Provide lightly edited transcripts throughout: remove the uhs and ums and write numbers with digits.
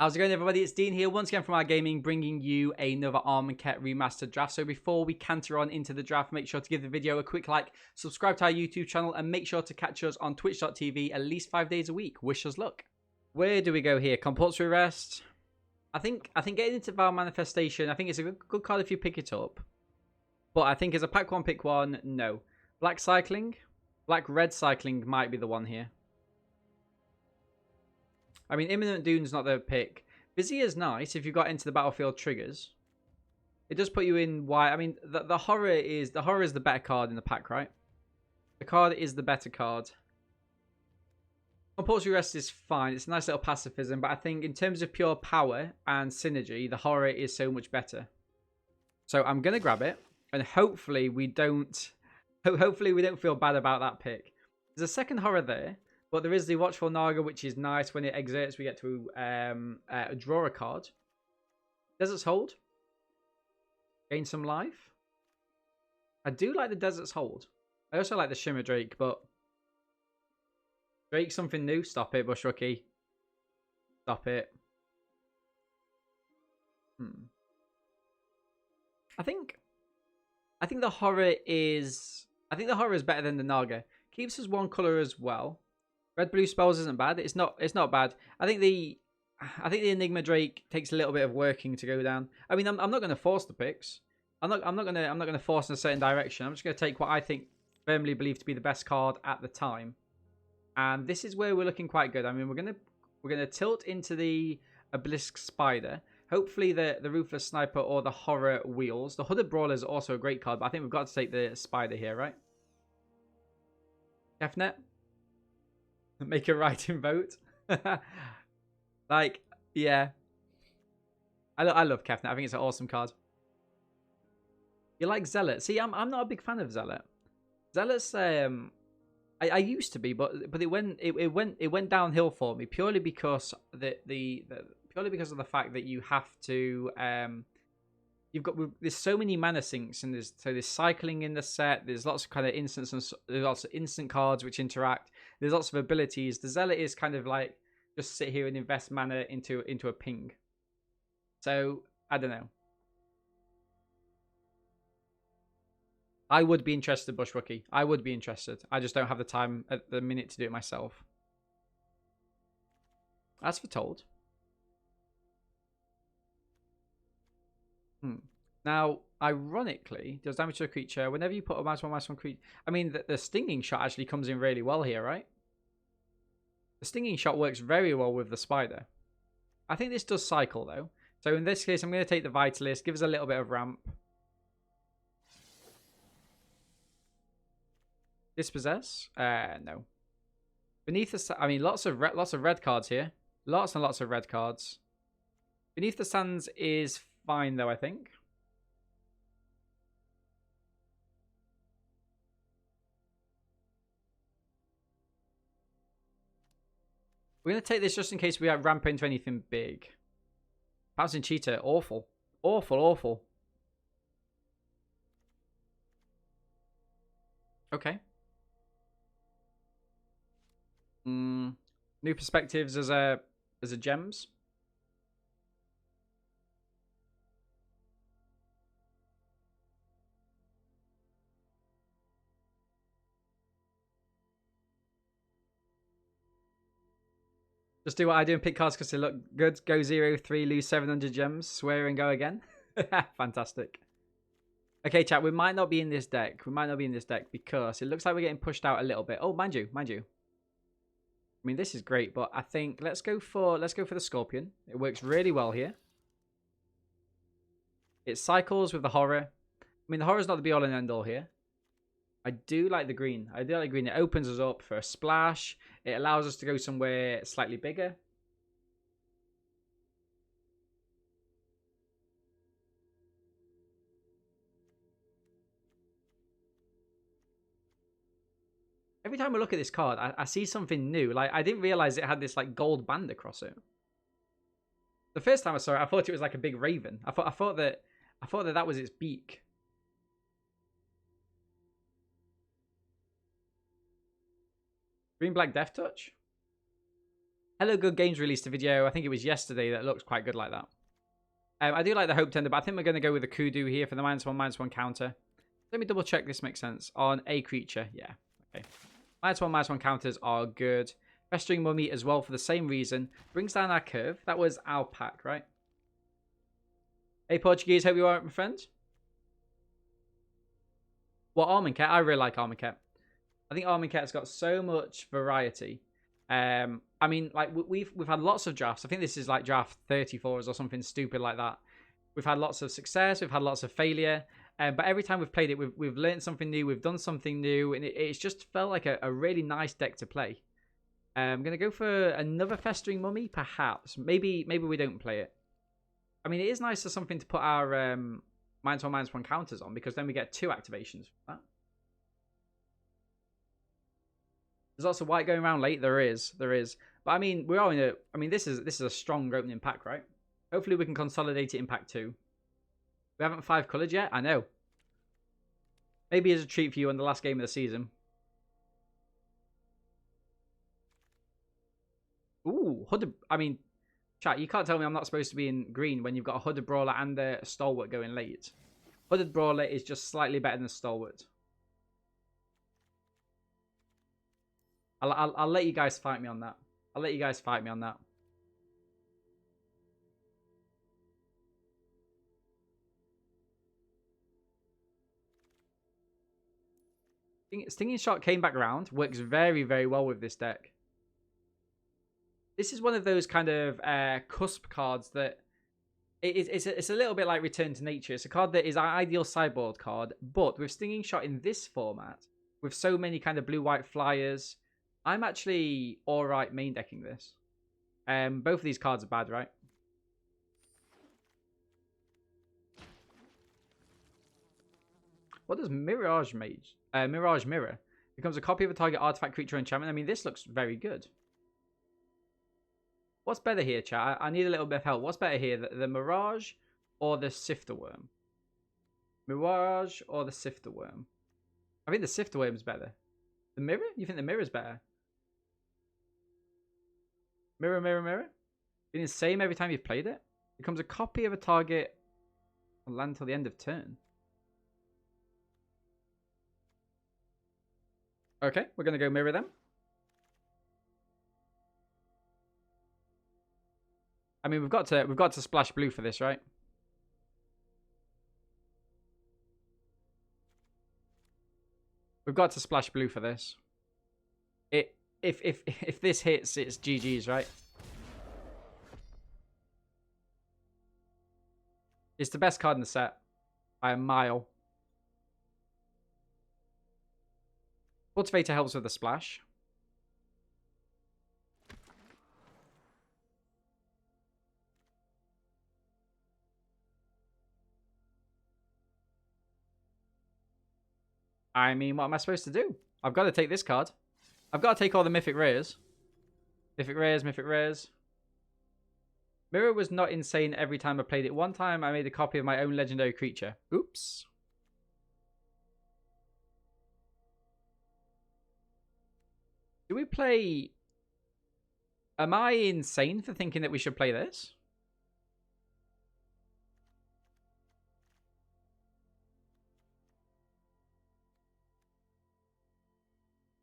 How's it going, everybody? It's Dean here once again from our gaming, bringing you another Amonkhet Remastered draft. So before we canter on into the draft, make sure to give the video a quick like, subscribe to our YouTube channel, and make sure to catch us on twitch.tv at least 5 days a week. Wish us luck. Where do we go here? Compulsory rest. I think getting into Vow Manifestation, I think it's a good card if you pick it up. But I think as a pack one, pick one, no. Black Cycling. Black-Red Cycling might be the one here. I mean, Imminent Doom's not the pick. Vizier's nice if you got into the battlefield triggers. It does put you in why. I mean, the horror is the better card in the pack, right? The card is the better card. Compulsory Rest is fine. It's a nice little pacifism, but I think in terms of pure power and synergy, the horror is so much better. So I'm gonna grab it, and hopefully we don't feel bad about that pick. There's a second horror there. But there is the Watchful Naga, which is nice. When it exerts, we get to draw a card. Desert's Hold. Gain some life. I do like the Desert's Hold. I also like the Shimmer Drake, but... Drake something new. Stop it, Bush Rookie. Stop it. I think the horror is... I think the horror is better than the Naga. Keeps us one colour as well. Red blue spells isn't bad. It's not bad. I think the Enigma Drake takes a little bit of working to go down. I mean, I'm not going to force the picks. I'm not going to force in a certain direction. I'm just going to take what I think firmly believe to be the best card at the time. And this is where we're looking quite good. I mean, we're going to tilt into the Obelisk Spider. Hopefully the Ruthless Sniper or the Horror Wheels. The Hooded Brawler is also a great card, but I think we've got to take the Spider here, right? Kefnet. Make a writing vote. Like, yeah. I love Kefnet. I think it's an awesome card. You like Zealot? See, I'm not a big fan of Zealot. Zealot's I used to be, but it went downhill for me purely because purely because of the fact that you have to there's so many mana sinks, and there's cycling in the set. There's lots of kind of instants, and there's lots of instant cards which interact. There's lots of abilities. The Zealot is kind of like just sit here and invest mana into a ping. So I don't know. I would be interested, Bush Rookie. I would be interested. I just don't have the time at the minute to do it myself. As for Told. Now, ironically, does damage to a creature whenever you put a -1/-1 creature. I mean, the stinging shot actually comes in really well here, right? The stinging shot works very well with the spider. I think this does cycle though. So in this case, I'm going to take the Vitalist. Give us a little bit of ramp. Dispossess? No. Beneath the, I mean, lots of red cards here. Lots and lots of red cards. Beneath the Sands is fine though, I think. We're going to take this just in case we ramp into anything big. Pouncing Cheetah, awful. Awful, awful. Okay. New Perspectives as a gems. Just do what I do and pick cards because they look good. Go 0-3, lose 700 gems. Swear and go again. Fantastic. Okay, chat. We might not be in this deck. We might not be in this deck because it looks like we're getting pushed out a little bit. Oh, mind you. I mean, this is great, but I think let's go for the Scorpion. It works really well here. It cycles with the Horror. I mean, the Horror's not the be-all and end-all here. I do like the green. It opens us up for a splash. It allows us to go somewhere slightly bigger. Every time I look at this card, I see something new. Like, I didn't realize it had this like gold band across it. The first time I saw it, I thought it was like a big raven. I thought that was its beak. Green Black Death Touch? Hello Good Games released a video, I think it was yesterday, that looks quite good like that. I do like the Hope Tender, but I think we're going to go with the Kudu here for the -1/-1 counter. Let me double check this makes sense. On a creature, yeah. Okay. -1/-1 counters are good. Festering Mummy as well for the same reason. Brings down our curve. That was our pack, right? Hey Portuguese, hope you are, my friend. Well, Amonkhet, I really like Amonkhet. I think Amonkhet's got so much variety. I mean, like we've had lots of drafts. I think this is like draft 34 or something stupid like that. We've had lots of success. We've had lots of failure. But every time we've played it, we've learned something new. We've done something new, and it's just felt like a really nice deck to play. I'm gonna go for another Festering Mummy, perhaps. Maybe we don't play it. I mean, it is nice as something to put our -1/-1 counters on, because then we get 2 activations from that. There's lots of white going around late. There is. But I mean, we are in a. I mean, this is a strong opening pack, right? Hopefully, we can consolidate it in pack 2. We haven't 5 colored yet. I know. Maybe as a treat for you on the last game of the season. Ooh, Hooded. I mean, chat, you can't tell me I'm not supposed to be in green when you've got a Hooded Brawler and a Stalwart going late. Hooded Brawler is just slightly better than Stalwart. I'll let you guys fight me on that. Stinging Shot came back around. Works very, very well with this deck. This is one of those kind of cusp cards that it's a little bit like Return to Nature. It's a card that is our ideal sideboard card, but with Stinging Shot in this format, with so many kind of blue-white flyers, I'm actually alright main decking this. Both of these cards are bad, right? What does Mirage Mage? Mirage Mirror. Becomes a copy of a target artifact, creature, enchantment. I mean, this looks very good. What's better here, chat? I need a little bit of help. What's better here, the Mirage or the Sifter Worm? Mirage or the Sifter Worm? I think the Sifter Worm's better. The Mirror? You think the Mirror's better? Mirror, mirror, mirror? Being the same every time you've played it? Becomes a copy of a target and land till the end of turn. Okay, we're gonna go mirror them. I mean, we've got to splash blue for this, right? We've got to splash blue for this. If this hits, it's GG's, right? It's the best card in the set by a mile. Cultivator helps with the splash. I mean, what am I supposed to do? I've got to take this card. I've got to take all the mythic rares. Mythic rares, mythic rares. Mirror was not insane every time I played it. One time I made a copy of my own legendary creature. Oops. Do we play... Am I insane for thinking that we should play this?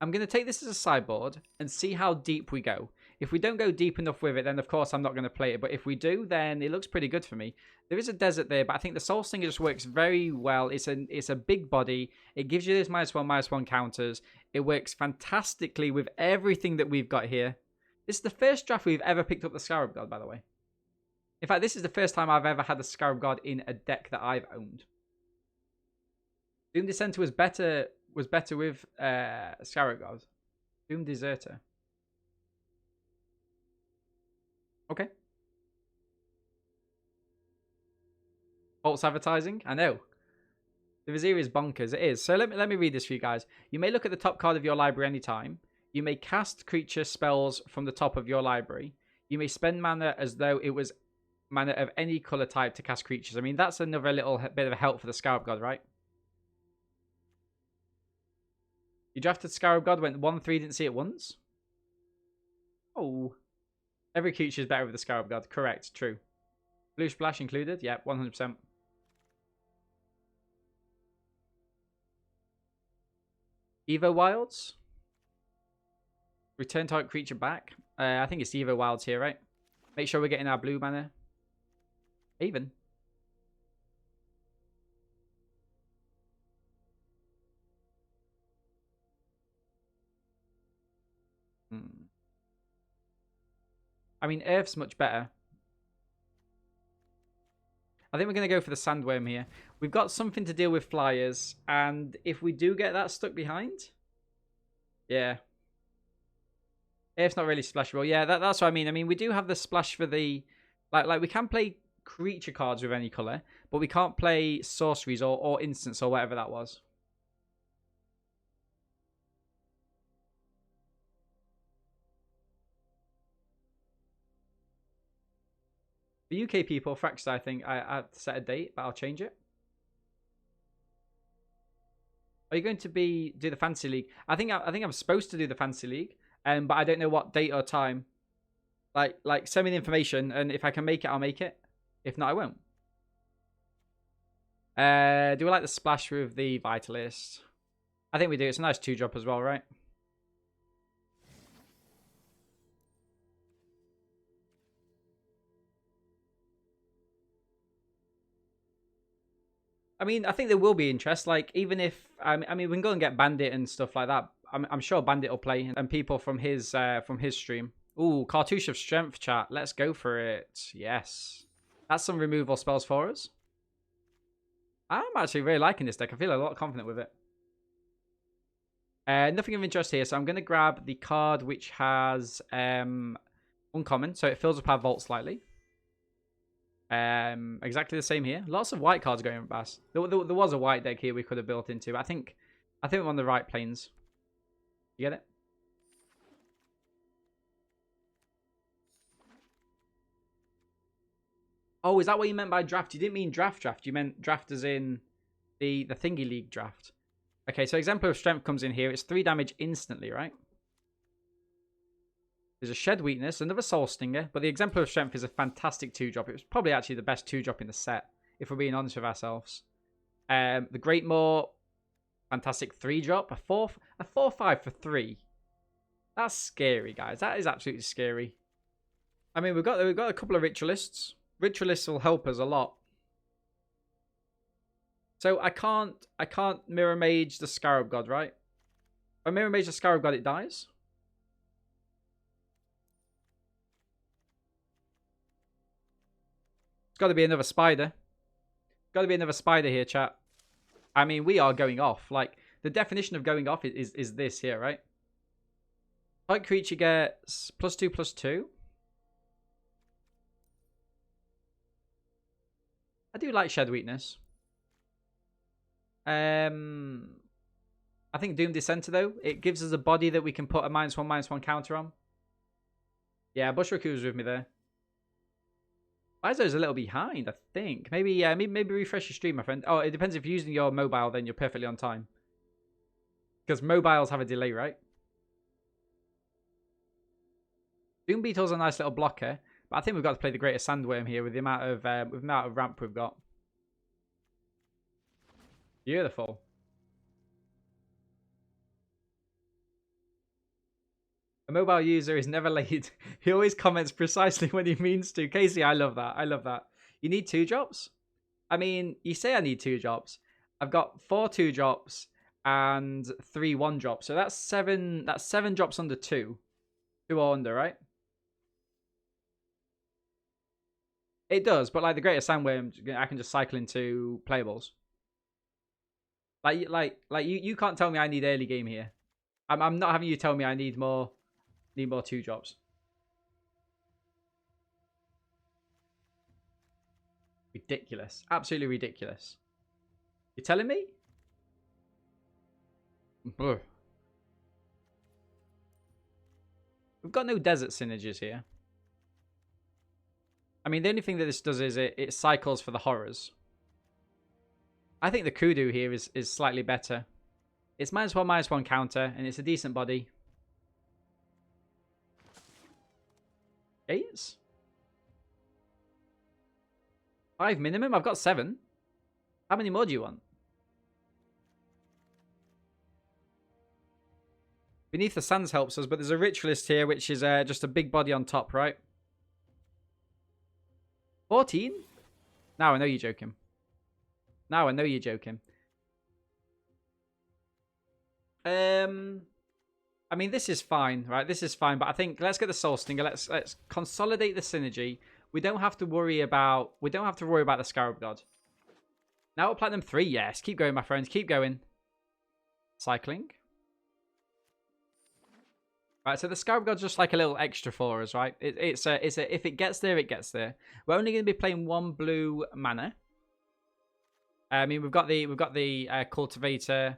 I'm going to take this as a sideboard and see how deep we go. If we don't go deep enough with it, then of course I'm not going to play it. But if we do, then it looks pretty good for me. There is a desert there, but I think the Soul Slinger just works very well. It's a big body. It gives you this -1/-1 counters. It works fantastically with everything that we've got here. This is the first draft we've ever picked up the Scarab God, by the way. In fact, this is the first time I've ever had the Scarab God in a deck that I've owned. Doom Dissenter was better with Scarab God. Doom Deserter. Okay. False advertising? I know. The Vizier is bonkers. It is. So let me read this for you guys. You may look at the top card of your library anytime. You may cast creature spells from the top of your library. You may spend mana as though it was mana of any color type to cast creatures. I mean, that's another little bit of a help for the Scarab God, right? You drafted Scarab God, went 1-3, didn't see it once? Oh. Every creature is better with the Scarab God. Correct. True. Blue Splash included. Yep, 100%. Evo Wilds. Return target creature back. I think it's Evo Wilds here, right? Make sure we're getting our blue mana. Even. I mean, Earth's much better. I think we're going to go for the Sandworm here. We've got something to deal with flyers, and if we do get that stuck behind... Yeah. Earth's not really splashable. Yeah, that's what I mean. I mean, we do have the splash for the... Like we can play creature cards with any colour, but we can't play sorceries or instants or whatever that was. The UK people, Frax, I think I set a date, but I'll change it. Are you going to do the Fantasy League? I think I'm supposed to do the Fantasy League, but I don't know what date or time. Like send me the information, and if I can make it, I'll make it. If not, I won't. Do we like the splash with the Vitalist? I think we do. It's a nice 2-drop as well, right? I mean, I think there will be interest. Like, even if I mean, we can go and get Bandit and stuff like that. I'm sure Bandit will play, and people from his stream. Ooh, Cartouche of Strength, chat. Let's go for it. Yes, that's some removal spells for us. I'm actually really liking this deck. I feel a lot confident with it. Nothing of interest here, so I'm going to grab the card which has uncommon, so it fills up our vault slightly. Exactly the same here. Lots of white cards going past. There was a white deck here we could have built into. I think we're on the right planes. You get it? Oh, is that what you meant by draft? You didn't mean draft. You meant draft as in the Thingy League draft. Okay, so Exemplar of Strength comes in here. It's 3 damage instantly, right? There's a Shed Weakness, another Soul Stinger, but the Exemplar of Strength is a fantastic 2-drop. It was probably actually the best 2-drop in the set, if we're being honest with ourselves. The Great Maw, fantastic 3-drop. A 4/5 for 3. That's scary, guys. That is absolutely scary. I mean, we've got a couple of Ritualists. Ritualists will help us a lot. So I can't Mirror Mage the Scarab God, right? If I Mirror Mage the Scarab God, it dies. It's got to be another spider. Got to be another spider here, chat. I mean, we are going off. Like, the definition of going off is this here, right? Target creature gets +2/+2. I do like Shed Weakness. I think Doom Dissenter, though, it gives us a body that we can put a -1/-1 counter on. Yeah, Bushraku's with me there. Bizo's a little behind, I think. Maybe refresh your stream, my friend. Oh, it depends if you're using your mobile, then you're perfectly on time. Because mobiles have a delay, right? Doom Beetle's a nice little blocker, but I think we've got to play the Greater Sandworm here with the amount of ramp we've got. Beautiful. A mobile user is never late. He always comments precisely when he means to. Casey, I love that. I love that. You need 2-drops? I mean, you say I need 2-drops. I've got 4 2-drops and 3 1-drops. So that's 7 drops under 2. 2 or under, right? It does, but like the Greater Sandworm, I can just cycle into playables. Like you can't tell me I need early game here. I'm not having you tell me I need more 2-drops. Ridiculous. Absolutely ridiculous. You're telling me? We've got no desert synergies here. I mean, the only thing that this does is it cycles for the horrors. I think the Kudu here is slightly better. It's -1/-1 counter, and it's a decent body. 8s? 5 minimum? I've got 7. How many more do you want? Beneath the Sands helps us, but there's a Ritualist here, which is just a big body on top, right? 14? Now I know you're joking. Now I know you're joking. I mean, this is fine, right? This is fine, but I think let's get the Soul Stinger. Let's consolidate the synergy. We don't have to worry about the Scarab God. Now we're Platinum 3. Yes, keep going, my friends. Keep going. Cycling. Right, so the Scarab God's just like a little extra for us, right? It's a if it gets there, it gets there. We're only going to be playing 1 blue mana. I mean, we've got the Cultivator.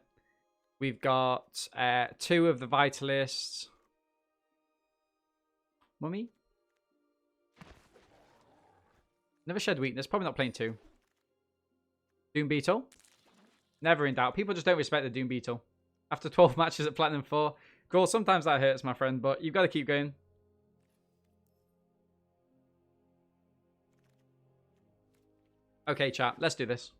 We've got 2 of the Vitalists. Mummy? Never Shed Weakness. Probably not playing 2. Doom Beetle? Never in doubt. People just don't respect the Doom Beetle. After 12 matches at Platinum 4. Girl, sometimes that hurts, my friend, but you've got to keep going. Okay, chat. Let's do this.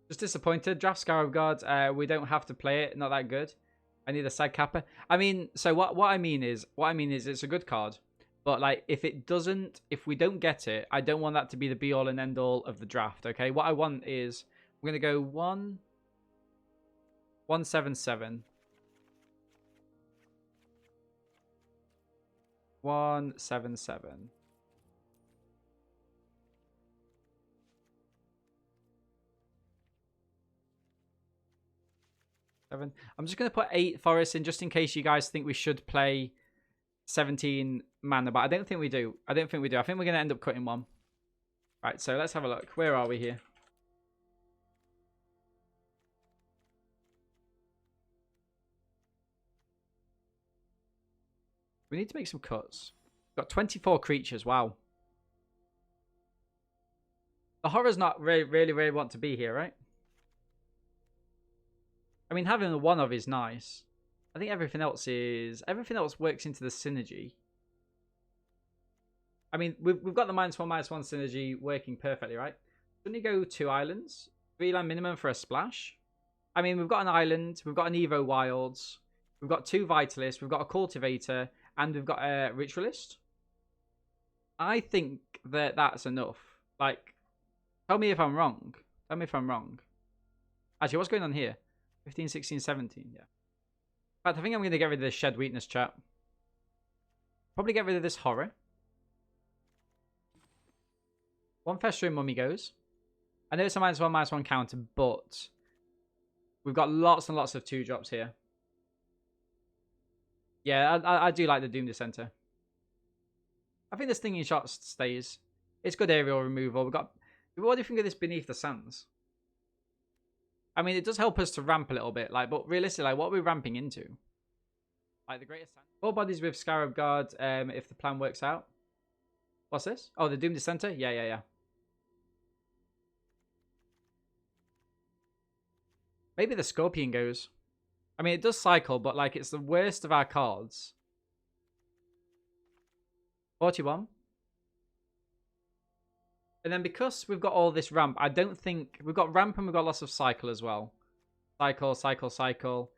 Just disappointed. Draft Scarab God. We don't have to play it. Not that good. I need a side capper. I mean, so what I mean is it's a good card. But like, if we don't get it, I don't want that to be the be all and end all of the draft. Okay. What I want is we're gonna go 177. 177. I'm just going to put 8 forests in just in case you guys think we should play 17 mana, but I don't think we do. I think we're going to end up cutting 1. Right, so let's have a look. Where are we here? We need to make some cuts. We've got 24 creatures. Wow. The horror's not really want to be here, right? I mean, having a 1 of is nice. I think everything else works into the synergy. I mean, we've got the -1/-1 synergy working perfectly, right? Shouldn't you go 2 islands? 3-land minimum for a splash? I mean, we've got an island, we've got an Evo Wilds, we've got 2 Vitalists, we've got a Cultivator, and we've got a Ritualist. I think that that's enough. Like, tell me if I'm wrong. Tell me if I'm wrong. Actually, what's going on here? 15, 16, 17, yeah. In fact, I think I'm going to get rid of this Shed Weakness, chat. Probably get rid of this Horror. 1 Festering Mummy goes. I know it's a -1/-1 counter, but we've got lots and lots of 2-drops here. Yeah, I do like the Doom Dissenter. I think this Stinging Shot stays. It's good aerial removal. What do you think of this Beneath the Sands? I mean, it does help us to ramp a little bit, like, but realistically, like, what are we ramping into? Like the greatest 4 bodies with Scarab Guard, if the plan works out. What's this? Oh, the Doom Dissenter? Yeah. Maybe the Scorpion goes. I mean, it does cycle, but like, it's the worst of our cards. 41. And then because we've got all this ramp, I don't think... We've got ramp and we've got lots of cycle as well. Cycle.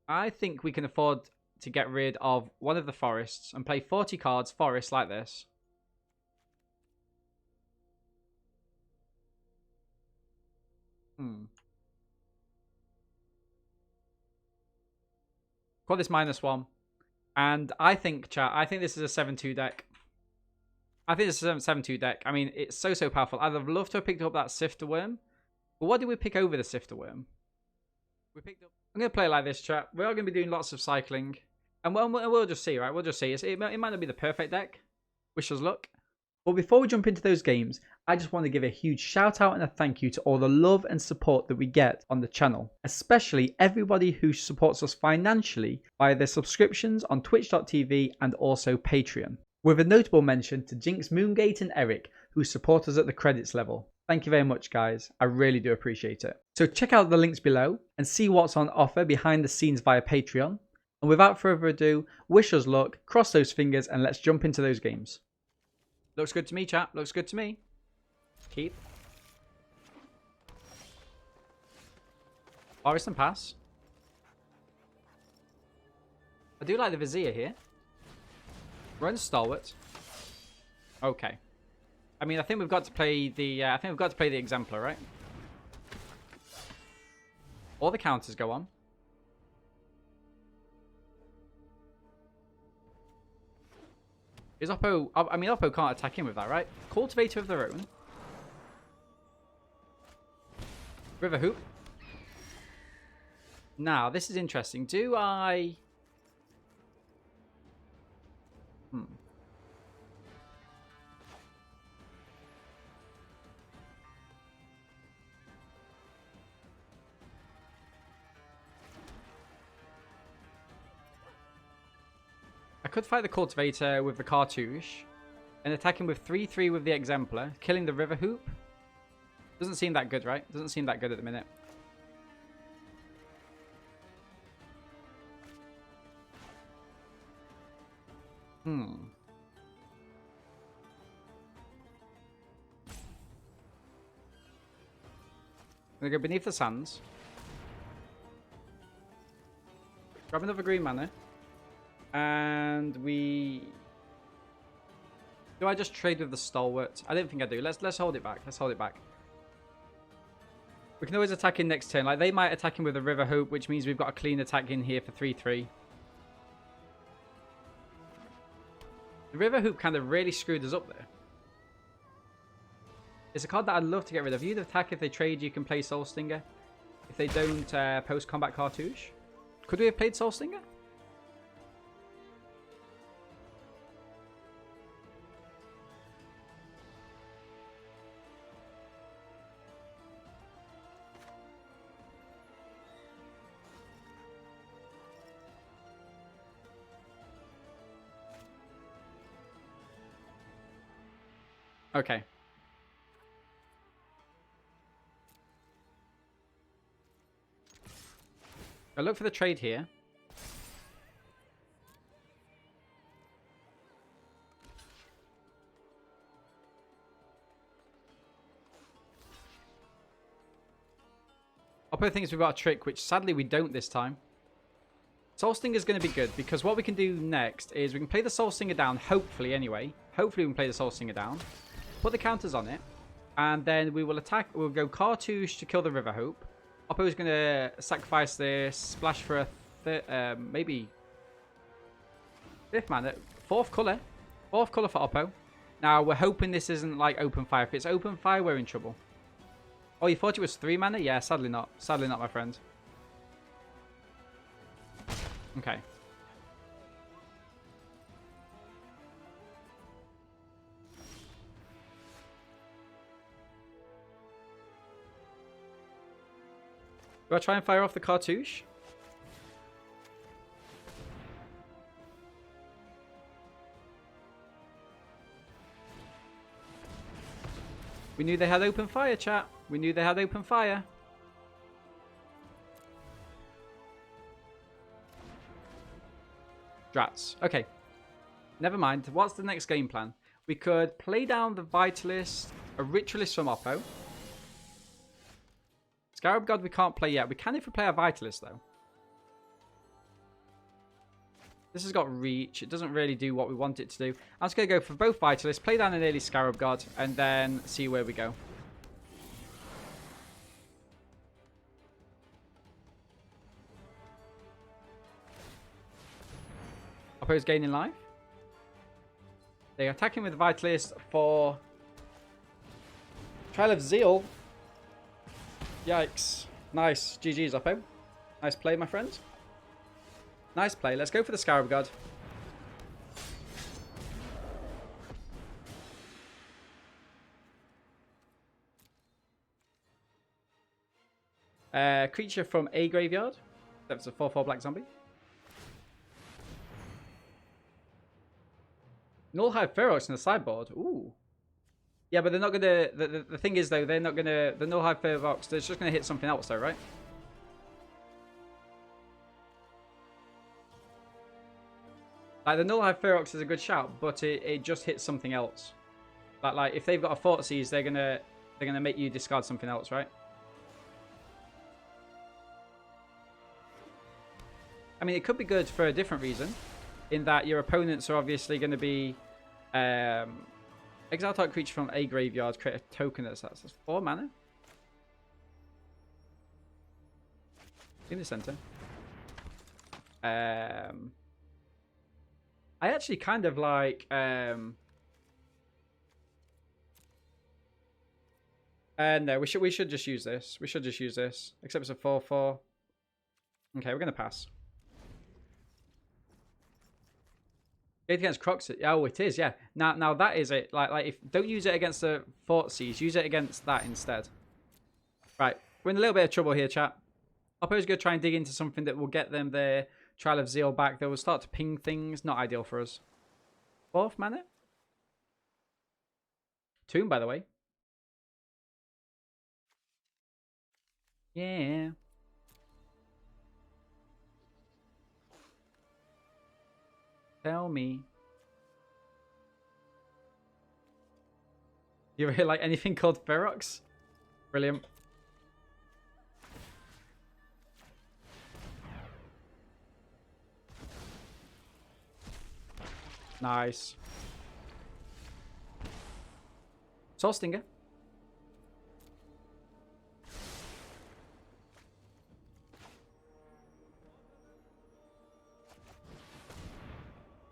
I think we can afford to get rid of one of the forests and play 40 cards forest like this. Call this -1. And I think, chat, I think this is a 7-2 deck. I think this is a 7-2 deck. I mean, it's so powerful. I'd have loved to have picked up that Sifter Worm. But what did we pick over the Sifter Worm? We picked up... I'm going to play like this, chat. We are going to be doing lots of cycling. And we'll just see, right? We'll just see. It might not be the perfect deck. Wish us luck. But before we jump into those games, I just want to give a huge shout out and a thank you to all the love and support that we get on the channel. Especially everybody who supports us financially via their subscriptions on twitch.tv and also Patreon. With a notable mention to Jinx, Moongate and Eric, who support us at the credits level. Thank you very much, guys. I really do appreciate it. So check out the links below and see what's on offer behind the scenes via Patreon. And without further ado, wish us luck, cross those fingers, and let's jump into those games. Looks good to me, chat. Looks good to me. Keep. Forest and pass. I do like the Vizier here. Run Stalwart. Okay. I mean, I think we've got to play the. I think we've got to play the Exemplar, right? All the counters go on. Is Oppo... I mean, Oppo can't attack him with that, right? Cultivator of their own. River Hoop. Now, this is interesting. Do I... I could fight the Cultivator with the Cartouche and attack him with 3-3 with the Exemplar, killing the River Hoop. Doesn't seem that good, right? Doesn't seem that good at the minute. I'm gonna go Beneath the Sands. Grab another green mana. And we... Do I just trade with the Stalwart? I don't think I do. Let's hold it back. Let's hold it back. We can always attack in next turn. Like, they might attack him with a River Hope, which means we've got a clean attack in here for 3-3. The River Hoop kind of really screwed us up there. It's a card that I'd love to get rid of. You'd attack if they trade, you can play Soul Stinger. If they don't, post-combat Cartouche. Could we have played Soul Stinger? Okay. I'll look for the trade here. Oppo thinks we've got a trick, which sadly we don't this time. Soul Stinger is going to be good, because what we can do next is we can play the Soul Stinger down, hopefully anyway. Hopefully we can play the Soul Stinger down. Put the counters on it. And then we will attack. We'll go Cartouche to kill the River Hope. Oppo is going to sacrifice this. Splash for a maybe 5th mana. 4th colour. 4th colour for Oppo. Now we're hoping this isn't like open fire. If it's open fire, we're in trouble. Oh, you thought it was 3 mana? Yeah, sadly not. Sadly not, my friend. Okay. Do I try and fire off the Cartouche? We knew they had open fire, chat. We knew they had open fire. Drats. Okay. Never mind. What's the next game plan? We could play down the Vitalist, a Ritualist from Oppo. Scarab God we can't play yet. We can if we play a Vitalist, though. This has got reach. It doesn't really do what we want it to do. I'm just going to go for both Vitalists, play down an early Scarab God, and then see where we go. Oppo's gaining life. They're attacking with the Vitalist for Trial of Zeal. Yikes. Nice. GG's, Oppo. Nice play, my friend. Nice play. Let's go for the Scarab God. Creature from a graveyard. That's a 4/4 black zombie. Nullhive Ferox in the sideboard. Ooh. Yeah, but they're not gonna. The thing is though, they're not gonna. The Nullhive Ferox, they're just gonna hit something else though, right? Like, the Null Hive Ferox is a good shout, but it just hits something else. Like if they've got a Thoughtseize, they're gonna make you discard something else, right? I mean, it could be good for a different reason, in that your opponents are obviously going to be exile target creature from a graveyard, create a token that's 4 mana. In the center. I actually kind of like no, we should just use this. We should just use this. Except it's a 4/4. Okay, we're gonna pass. Against Crocs. Oh, it is, yeah. Now that is it. Like if don't use it against the Thoughtseize, use it against that instead. Right, we're in a little bit of trouble here, chat. Oppo's gonna try and dig into something that will get them their Trial of Zeal back. They will start to ping things. Not ideal for us. 4th mana. Tomb, by the way. Yeah. Tell me. You really like anything called Ferox? Brilliant. Nice. Soul Stinger.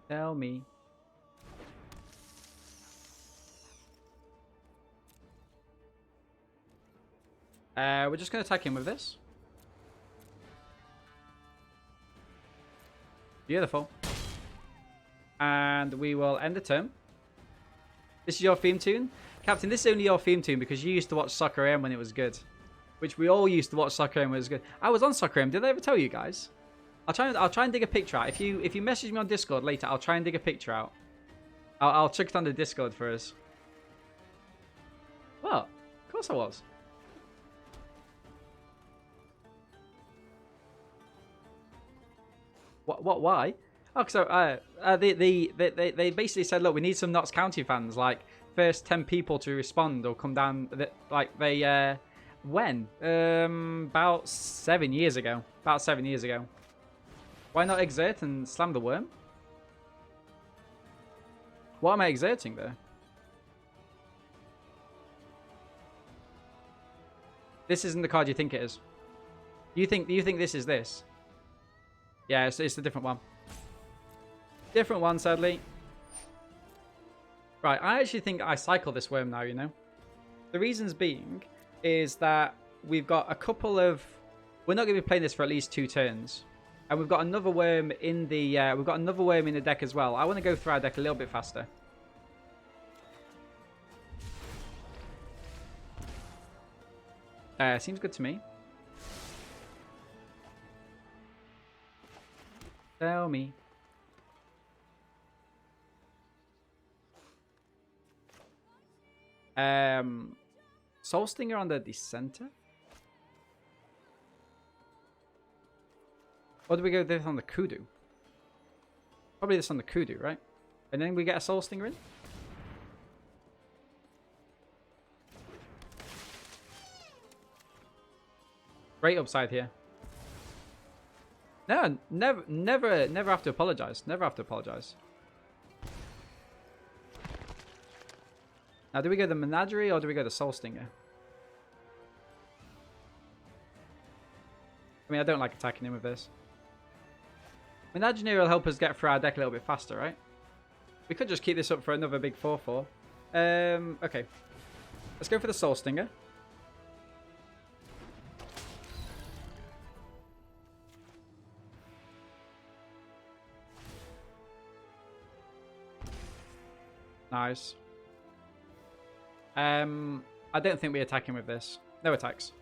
Tell me. We're just going to attack him with this. Beautiful. And we will end the turn. This is your theme tune? Captain, this is only your theme tune because you used to watch Soccer AM when it was good. Which we all used to watch Soccer AM when it was good. I was on Soccer AM. Did I ever tell you guys? I'll try and dig a picture out. If you message me on Discord later, I'll try and dig a picture out. I'll check it on the Discord for us. What? Of course I was. What? Why? Oh, so they basically said, look, we need some Notts County fans. Like, first 10 people to respond or come down. Like they when? About 7 years ago. About 7 years ago. Why not exert and slam the worm? What am I exerting there? This isn't the card you think it is. You think this is this? Yeah, it's a different one. Different one, sadly. Right, I actually think I cycle this worm now, you know? The reasons being is that we've got a couple of... We're not going to be playing this for at least 2 turns. And we've got another worm in the deck as well. I want to go through our deck a little bit faster. Seems good to me. Tell me. Soul Stinger on the Dissenter? Or do we go this on the Kudu? Probably this on the Kudu, right? And then we get a Soul Stinger in? Great upside here. No, never have to apologize. Never have to apologize. Now, do we go the Menagerie or do we go the Soul Stinger? I mean, I don't like attacking him with this. Menagerie will help us get through our deck a little bit faster, right? We could just keep this up for another big 4/4. Okay. Let's go for the Soul Stinger. Nice. I don't think we attack him with this. No attacks.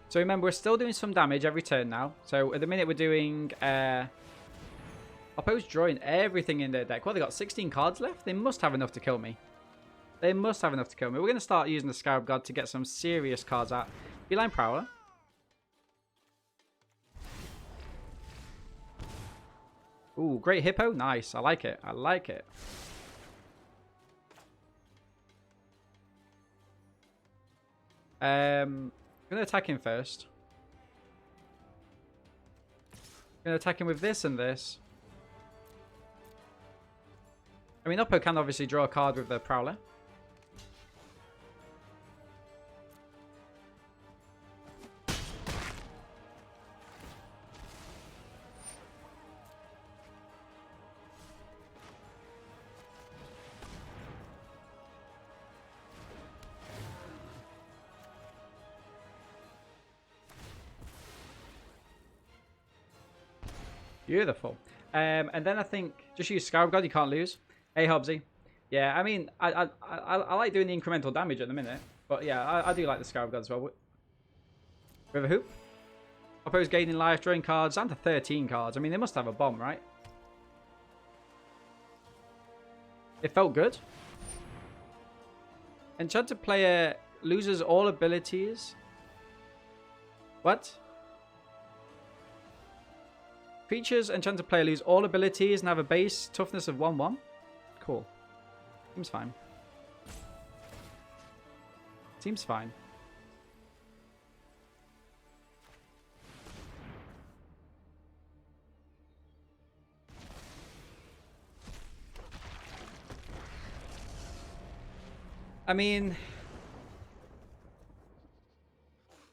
So remember, we're still doing some damage every turn now. So at the minute we're doing... Opposed drawing everything in their deck. Well, they got 16 cards left. They must have enough to kill me. They must have enough to kill me. We're going to start using the Scarab God to get some serious cards out. Beeline Prowler. Ooh, great hippo. Nice. I like it. I like it. I'm going to attack him first. I'm going to attack him with this and this. I mean, Oppo can obviously draw a card with the Prowler. Beautiful. And then I think just use Scarab God. You can't lose. Hey, Hobbsy. Yeah, I mean, I like doing the incremental damage at the minute, but yeah, I do like the Scarab God as well. River Hoop. Oppo's gaining life, drawing cards, down to 13 cards. I mean, they must have a bomb, right? It felt good. Enchanted player loses all abilities. What? Creatures enchanted player lose all abilities and have a base toughness of 1/1. Cool. Seems fine. Seems fine. I mean,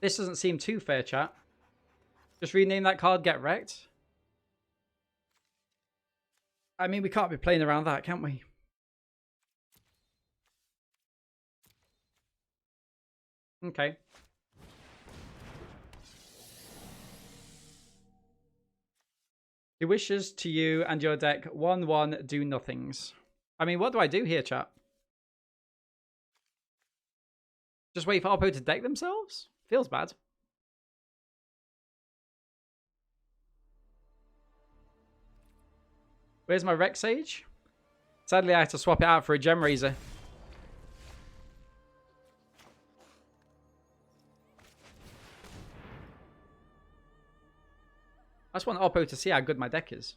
this doesn't seem too fair, chat. Just rename that card, get wrecked. I mean, we can't be playing around that, can we? Okay. He wishes to you and your deck 1/1 do nothings. I mean, what do I do here, chat? Just wait for Oppo to deck themselves? Feels bad. Where's my Rex Sage? Sadly, I have to swap it out for a Gem Razor. I just want Oppo to see how good my deck is.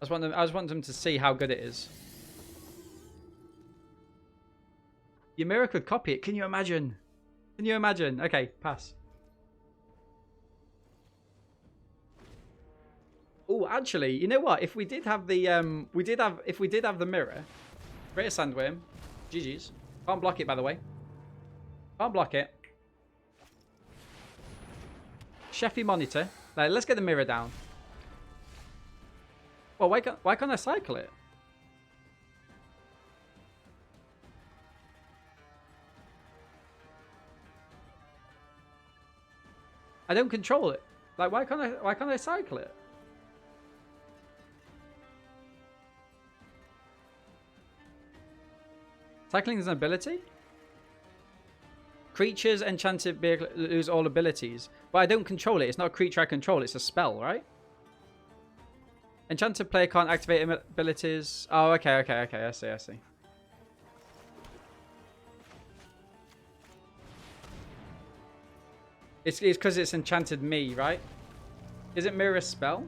I just want them to see how good it is. Ymira could copy it. Can you imagine? Can you imagine? Okay, pass. Oh, actually, you know what? If we did have the if we did have the mirror, Greater Sandworm, GG's. Can't block it, by the way. Can't block it. Sheffy Monitor. Like, let's get the mirror down. Well, why can't I cycle it? I don't control it. Like, why can't I cycle it? Cycling is an ability? Creatures enchanted vehicle lose all abilities. But I don't control it. It's not a creature I control. It's a spell, right? Enchanted player can't activate abilities. Oh, okay. I see. It's because it's enchanted me, right? Is it mirror spell?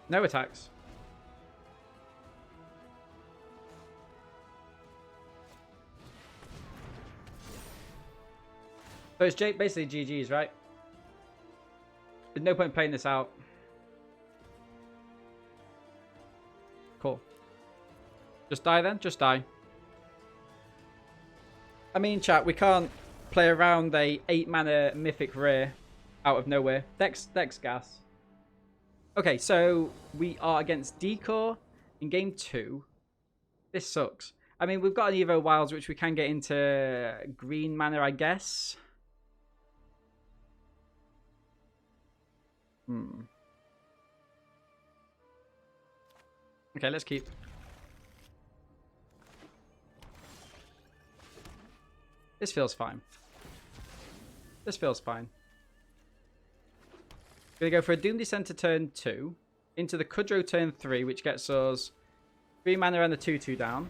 No attacks. So it's basically GG's, right? There's no point playing this out. Cool. Just die then? Just die. I mean, chat, we can't play around a 8-mana mythic rare out of nowhere. Dex gas. Okay, so we are against Decor in game 2. This sucks. I mean, we've got an Evo Wilds, which we can get into green mana, I guess. Okay, let's keep. This feels fine. This feels fine. Gonna go for a Doom Descent turn 2. Into the Kudrow turn 3, which gets us 3 mana and a 2/2 down.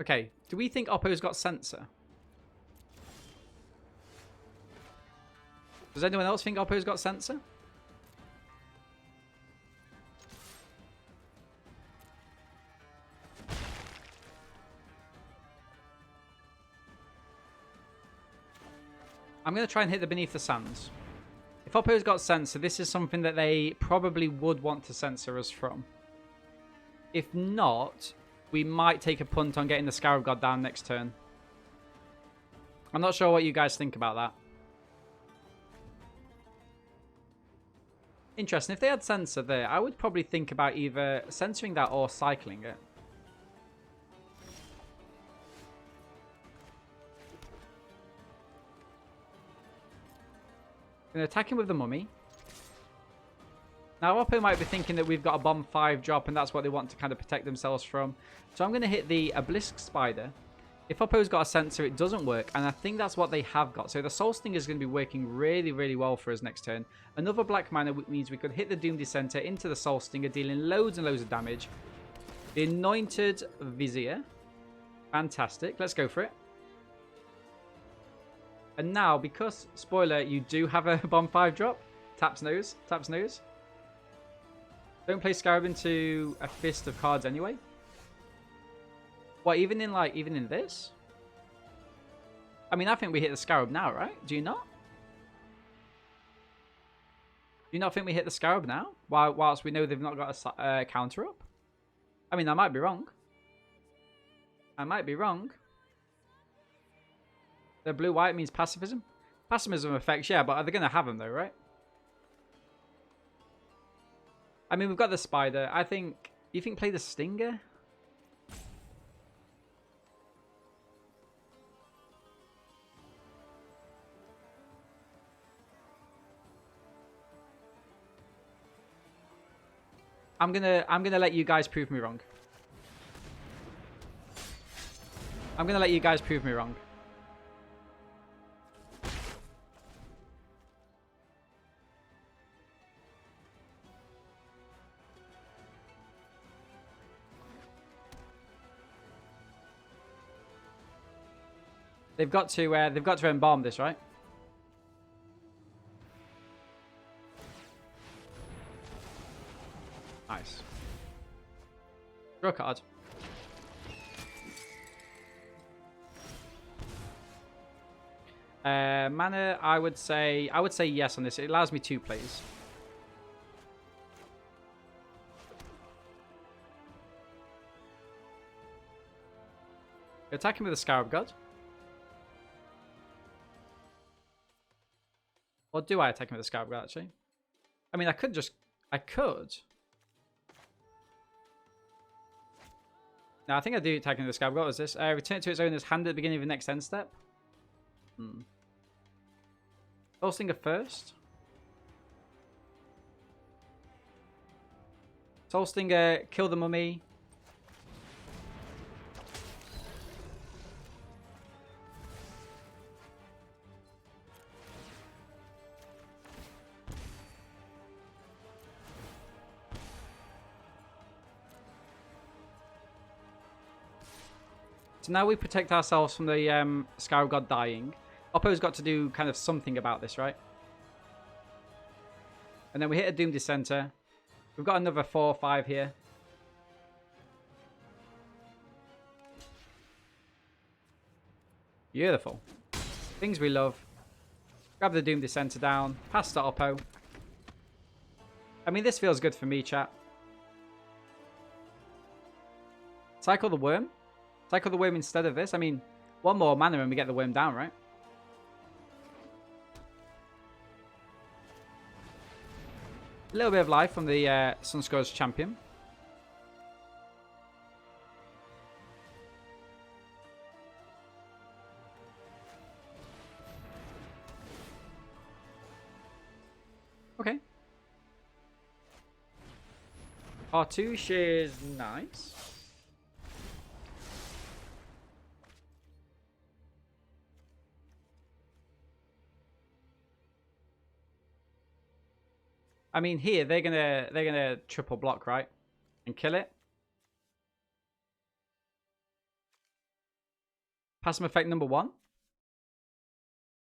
Okay, do we think Oppo's got Sensor? Does anyone else think Oppo's got Sensor? I'm going to try and hit the Beneath the Sands. If Oppo's got Sensor, this is something that they probably would want to censor us from. If not, we might take a punt on getting the Scarab God down next turn. I'm not sure what you guys think about that. Interesting. If they had Sensor there, I would probably think about either censoring that or cycling it. Going to attack him with the Mummy. Now, Oppo might be thinking that we've got a Bomb 5 drop, and that's what they want to kind of protect themselves from. So I'm going to hit the Obelisk Spider. If Oppo's got a Sensor, it doesn't work, and I think that's what they have got. So the Soul Stinger is going to be working really, really well for us next turn. Another Black Mana means we could hit the Doom Dissenter into the Soul Stinger, dealing loads and loads of damage. The Anointed Vizier. Fantastic. Let's go for it. And now, because, spoiler, you do have a Bomb 5 drop. Taps nose. Taps nose. Don't play Scarab into a fist of cards anyway. What, even in this? I mean, I think we hit the Scarab now, right? Do you not? Do you not think we hit the Scarab now? Whilst we know they've not got a counter up? I mean, I might be wrong. I might be wrong. The blue-white means pacifism? Pacifism effects, yeah, but are they going to have them though, right? I mean, we've got the Spider. I think... You think play the Stinger? I'm gonna let you guys prove me wrong. I'm gonna let you guys prove me wrong. They've got to embalm this, right? Nice. Draw a card. Mana, I would say yes on this. It allows me 2 plays. Attack him with a Scarab God. Or do I attack him with a Scarab God, actually? I mean, I could. No, I think I do attack him with a Scarab God. What is this? Return it to its owner's hand at the beginning of the next end step. Soul Stinger first. Soul Stinger, kill the Mummy. So now we protect ourselves from the Scarab God dying. Oppo's got to do kind of something about this, right? And then we hit a Doom Dissenter. We've got another 4 or 5 here. Beautiful. Things we love. Grab the Doom Dissenter down. Pass to Oppo. I mean, this feels good for me, chat. Cycle the Worm. Cycle the Worm instead of this. I mean, 1 more mana and we get the Worm down, right? A little bit of life from the Sunscourge champion. Okay. Cartouche is nice. I mean, here they're gonna triple block, right, and kill it. Passive effect number 1.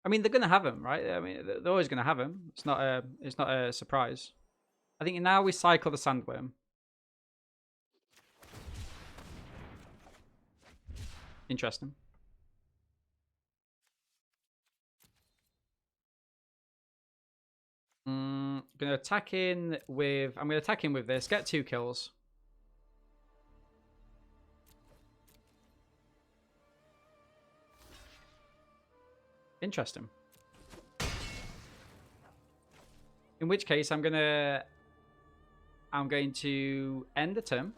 I mean, they're going to have him, right? I mean, they're always going to have him. It's not a surprise. I think now we cycle the Sandworm. Interesting. I'm going to attack in with this. Get 2 kills. Interesting. In which case, I'm going to end the turn.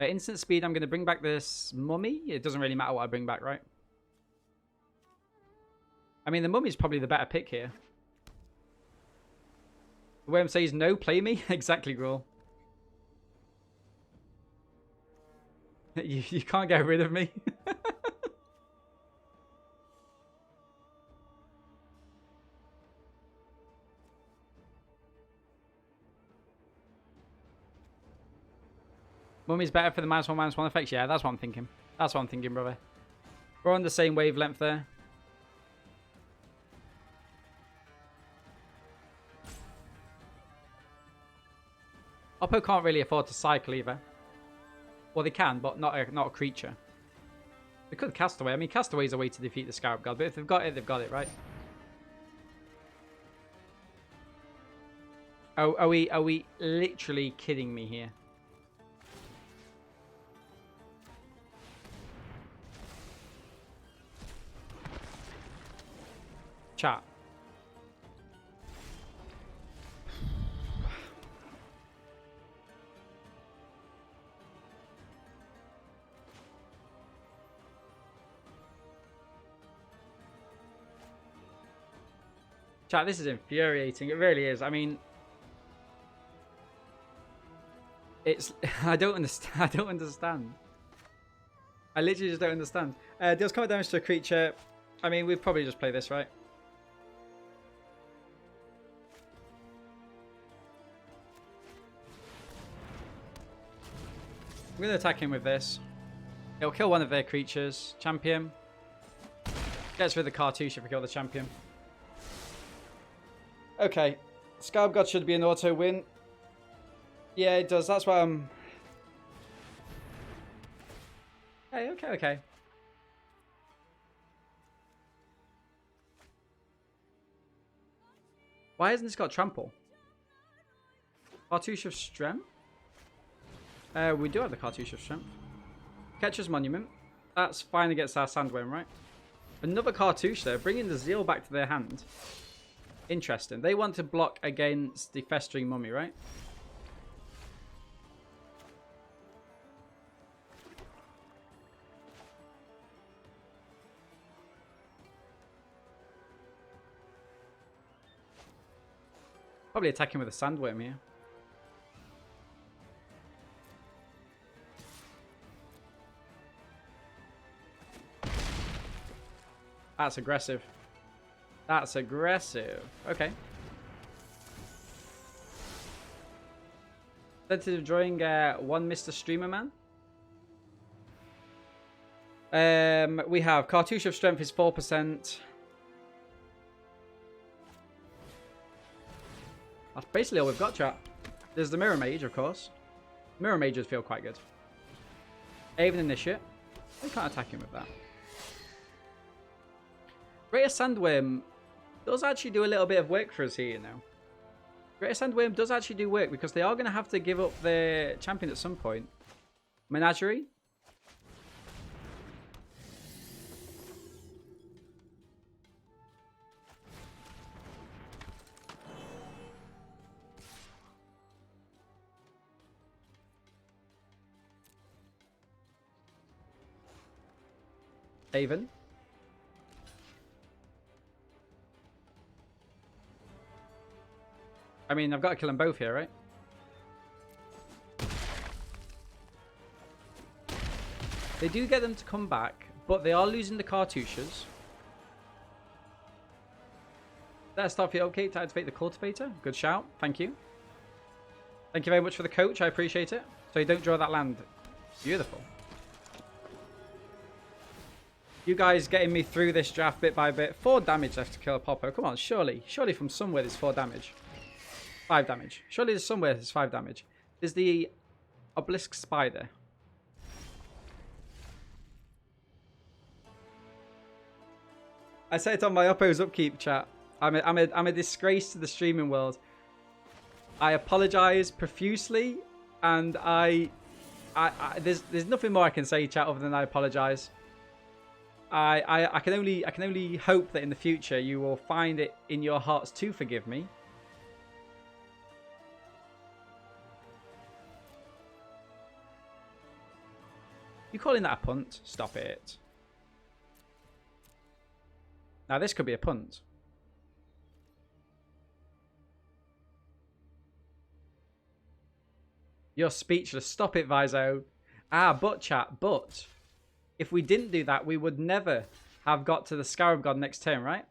At instant speed, I'm going to bring back this mummy. It doesn't really matter what I bring back, right? I mean, the mummy's probably the better pick here. The worm says no, play me. Exactly, Gruel. You can't get rid of me. Mummy's better for the -1/-1 effects. Yeah, that's what I'm thinking. That's what I'm thinking, brother. We're on the same wavelength there. Oppo can't really afford to cycle either. Well, they can, but not a creature. They could Castaway. I mean, Castaway's a way to defeat the Scarab God, but if they've got it, right? Oh, are we literally kidding me here? Chat. Chat, this is infuriating. It really is. I mean, it's... I don't understand. I don't understand. I literally just don't understand. Deals combat damage to a creature. I mean, we'd probably just play this, right? I'm going to attack him with this. It'll kill one of their creatures. Champion. Gets rid of the cartouche if we kill the champion. Okay. Scarab God should be an auto win. Yeah, it does. That's why I'm... Okay. Why hasn't this got trample? Cartouche of Strength? We do have the Cartouche of Strength. Catcher's Monument. That's fine against our Sandworm, right? Another Cartouche there, bringing the Zeal back to their hand. Interesting. They want to block against the Festering Mummy, right? Probably attacking with a Sandworm here. That's aggressive. That's aggressive. Okay. Sensitive drawing one Mr. Streamer Man. We have Cartouche of Strength is 4%. That's basically all we've got, chat. There's the Mirror Mage, of course. Mirror Mages feel quite good. Aven Initiate. We can't attack him with that. Greater Sandworm does actually do a little bit of work for us here, you know. Greater Sandworm does actually do work because they are going to have to give up their champion at some point. Menagerie. Aven. I mean, I've got to kill them both here, right? They do get them to come back, but they are losing the cartouches. Let's start for you. Okay, to activate the cultivator. Good shout. Thank you. Thank you very much for the coach. I appreciate it. So you don't draw that land. Beautiful. You guys getting me through this draft bit by bit. 4 damage left to kill a Poppo. Come on, surely. Surely from somewhere there's 4 damage. 5 damage. Surely there's somewhere there's 5 damage. There's the Obelisk Spider. I said it on my Oppo's Upkeep chat. I'm a disgrace to the streaming world. I apologize profusely, and there's nothing more I can say, chat, other than I apologize. I can only hope that in the future you will find it in your hearts to forgive me. You calling that a punt? Stop it. Now this could be a punt. You're speechless. Stop it, Viso. But chat, but if we didn't do that, we would never have got to the Scarab God next turn, right?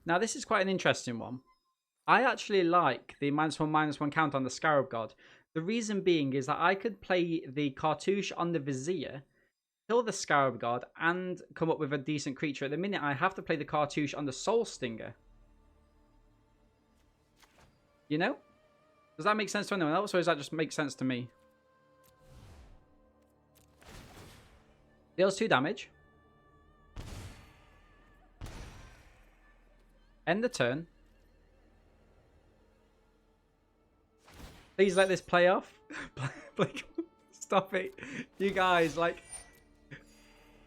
Now, this is quite an interesting one. I actually like the -1/-1 count on the Scarab God. The reason being is that I could play the Cartouche on the Vizier, kill the Scarab God, and come up with a decent creature. At the minute, I have to play the Cartouche on the Soul Stinger. You know? Does that make sense to anyone else, or does that just make sense to me? Deals 2 damage. End the turn. Please let this play off. Stop it. You guys, like...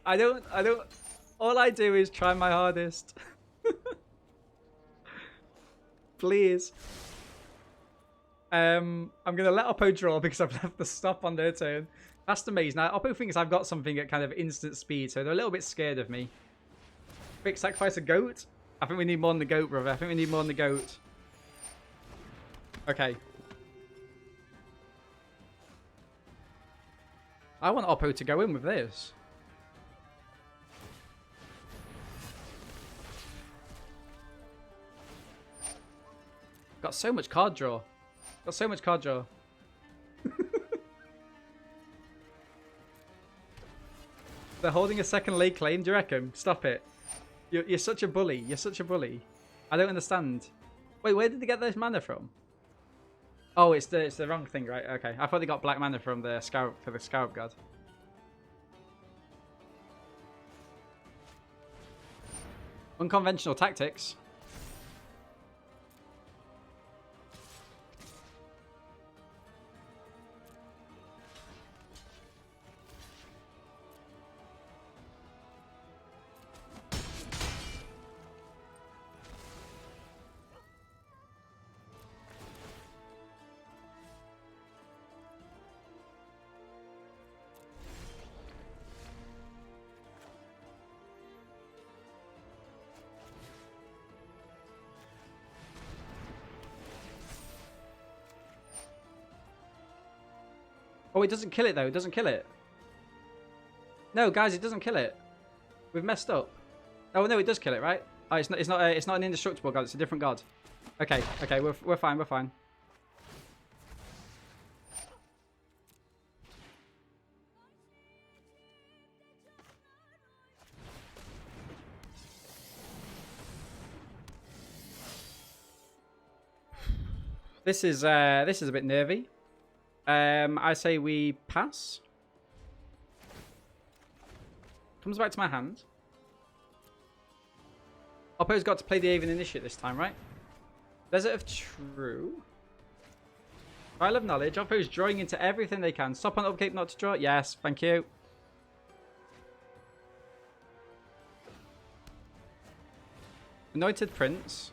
I don't... All I do is try my hardest. Please. I'm going to let Oppo draw because I've left the stop on their turn. That's the maze. Now, Oppo thinks I've got something at kind of instant speed, so they're a little bit scared of me. Quick, sacrifice a goat? I think we need more than the goat, brother. I think we need more than the goat. Okay. I want Oppo to go in with this. Got so much card draw. Got so much card draw. They're holding a second late claim, do you reckon? Stop it. You're such a bully. You're such a bully. I don't understand. Wait, where did they get this mana from? Oh, it's the wrong thing, right? Okay. I thought they got black mana from the Scarab for the Scarab God. Unconventional tactics. Oh, it doesn't kill it though. It doesn't kill it. No, guys, it doesn't kill it. We've messed up. Oh no, it does kill it, right? Oh, it's not an indestructible god. It's a different god. Okay, okay, we're fine. We're fine. This is a bit nervy. I say we pass. Comes back to my hand. Oppo's got to play the Aven Initiate this time, right? Desert of True. Trial of Knowledge. Oppo's drawing into everything they can. Stop on upkeep not to draw. Yes, thank you. Anointed Prince.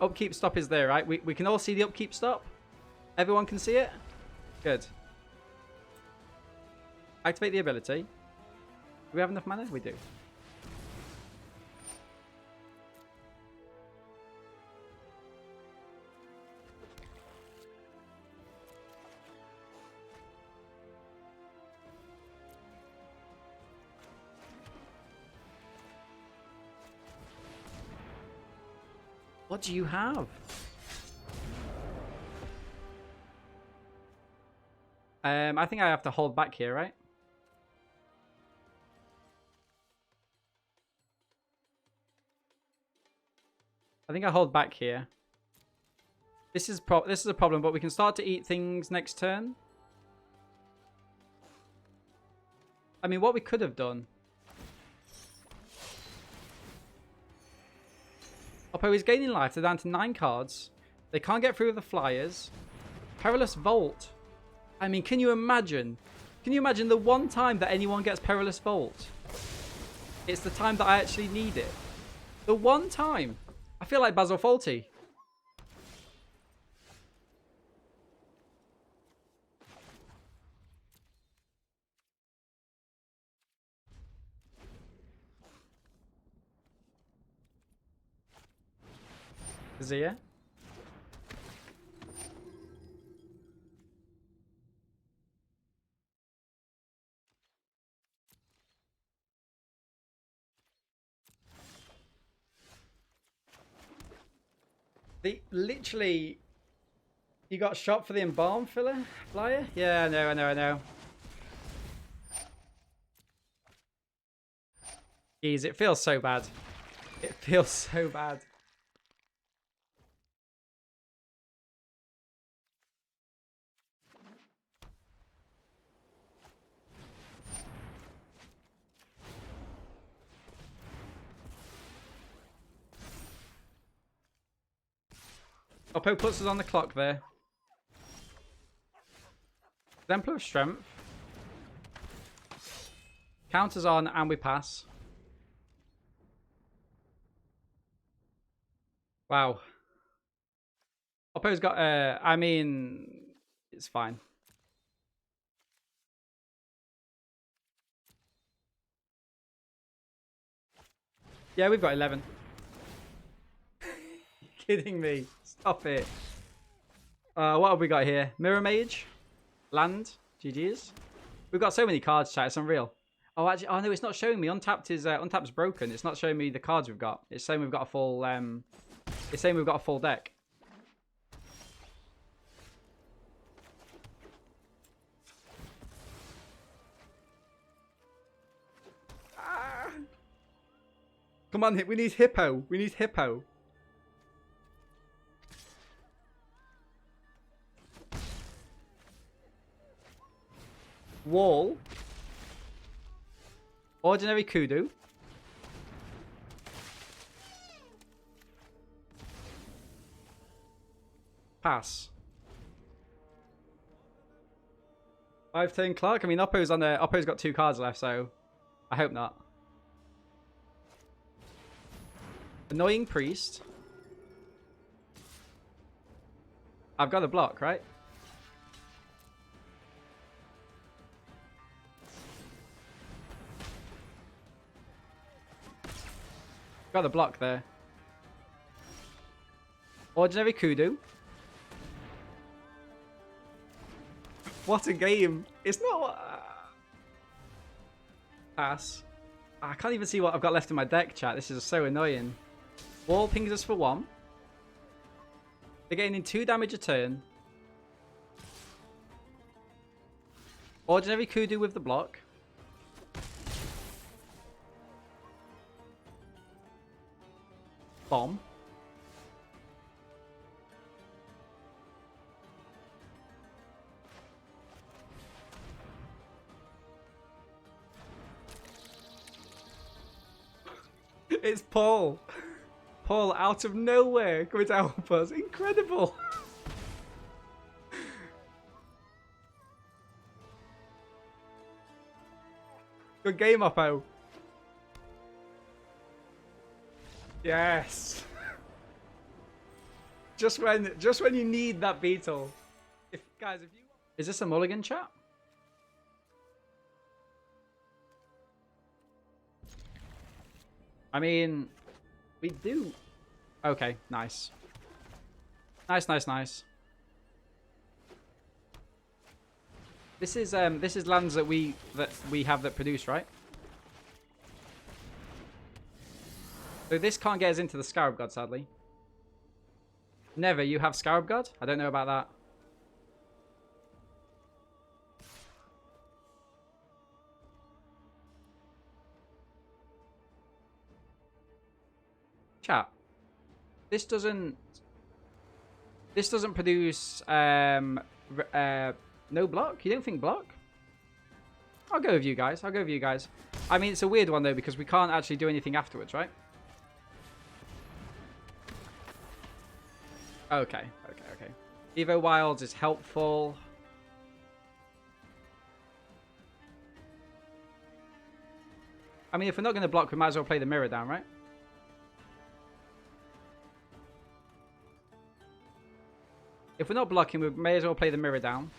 Upkeep stop is there, right? We can all see the upkeep stop. Everyone can see it. Good. Activate the ability. Do we have enough mana? We do. What do you have? I think I have to hold back here, right? I think I hold back here. This is a problem, but we can start to eat things next turn. I mean, what we could have done. Oppo is gaining life. They're down to 9 cards. They can't get through with the flyers. Perilous Vault. I mean, can you imagine? Can you imagine the one time that anyone gets Perilous Vault? It's the time that I actually need it. The one time. I feel like Basil Fawlty. Zia. They literally... You got shot for the embalm flyer? Yeah, I know. Jeez, it feels so bad. It feels so bad. Oppo puts us on the clock there. Exemplar of Strength. Counters on and we pass. Wow. Oppo's got, I mean, it's fine. Yeah, we've got 11. You're kidding me. Stop it. What have we got here? Mirror Mage. Land. GG's. We've got so many cards, chat. It's unreal. Oh, actually, oh no, it's not showing me. Untapped is Untapped's broken. It's not showing me the cards we've got. It's saying we've got a full it's saying we've got a full deck. Ah. Come on, we need Hippo. We need Hippo. Wall. Ordinary Kudu. Pass. 5-turn Clark. I mean, Oppo's on there. Oppo's got 2 cards left, so I hope not. Annoying Priest. I've got a block, right? Got the block there. Ordinary Kudu. What a game. It's not... Pass. I can't even see what I've got left in my deck, chat. This is so annoying. Wall pings us for 1. They're getting in 2 damage a turn. Ordinary Kudu with the block. Bomb. It's Paul. Paul out of nowhere coming to help us. Incredible. Good game, Oppo. Yes. Just when you need that beetle. If you Is this a mulligan, chat? I mean, we do. Okay, nice. Nice. This is lands that we have that produce, right? So this can't get us into the Scarab God, sadly. Never, you have Scarab God? I don't know about that. Chat. This doesn't produce no block? You don't think block? I'll go with you guys. I'll go with you guys. I mean, it's a weird one though because we can't actually do anything afterwards, right? Okay. Evo Wilds is helpful. I mean, if we're not going to block, we might as well play the mirror down, right? If we're not blocking, we may as well play the mirror down.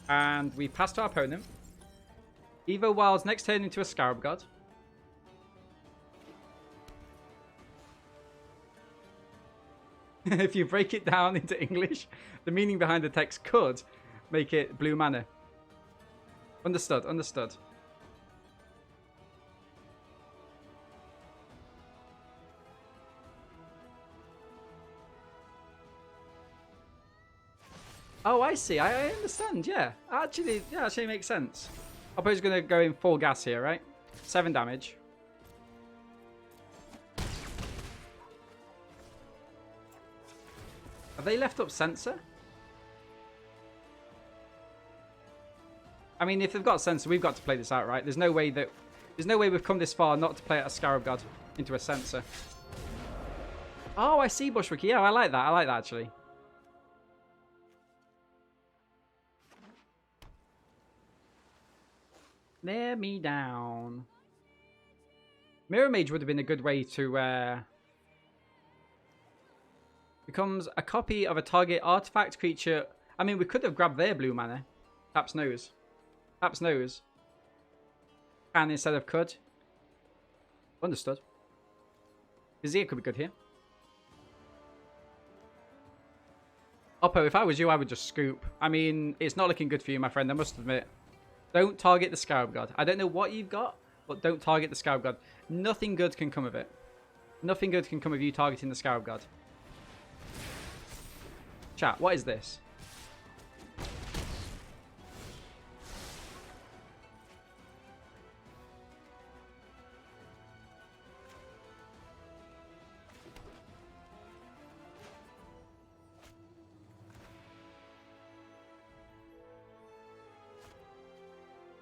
And we pass to our opponent. Evo Wilds next turn into a Scarab God. If you break it down into English, the meaning behind the text could make it blue mana. Understood, understood. Oh, I see. I understand, yeah. Actually, yeah, actually makes sense. Oppo's going to go in full gas here, right? 7 damage. Have they left up Sensor? I mean, if they've got Sensor, we've got to play this out, right? There's no way we've come this far not to play a Scarab God into a Sensor. Oh, I see, Bushwick. Yeah, I like that. I like that, actually. Near me down. Mirror Mage would have been a good way to... becomes a copy of a target artifact creature. I mean, we could have grabbed their blue mana. Taps nose. Taps nose. Can instead of could. Understood. Vizier could be good here. Oppo, if I was you, I would just scoop. I mean, it's not looking good for you, my friend, I must admit. Don't target the Scarab God. I don't know what you've got, but don't target the Scarab God. Nothing good can come of it. Nothing good can come of you targeting the Scarab God. Chat, what is this?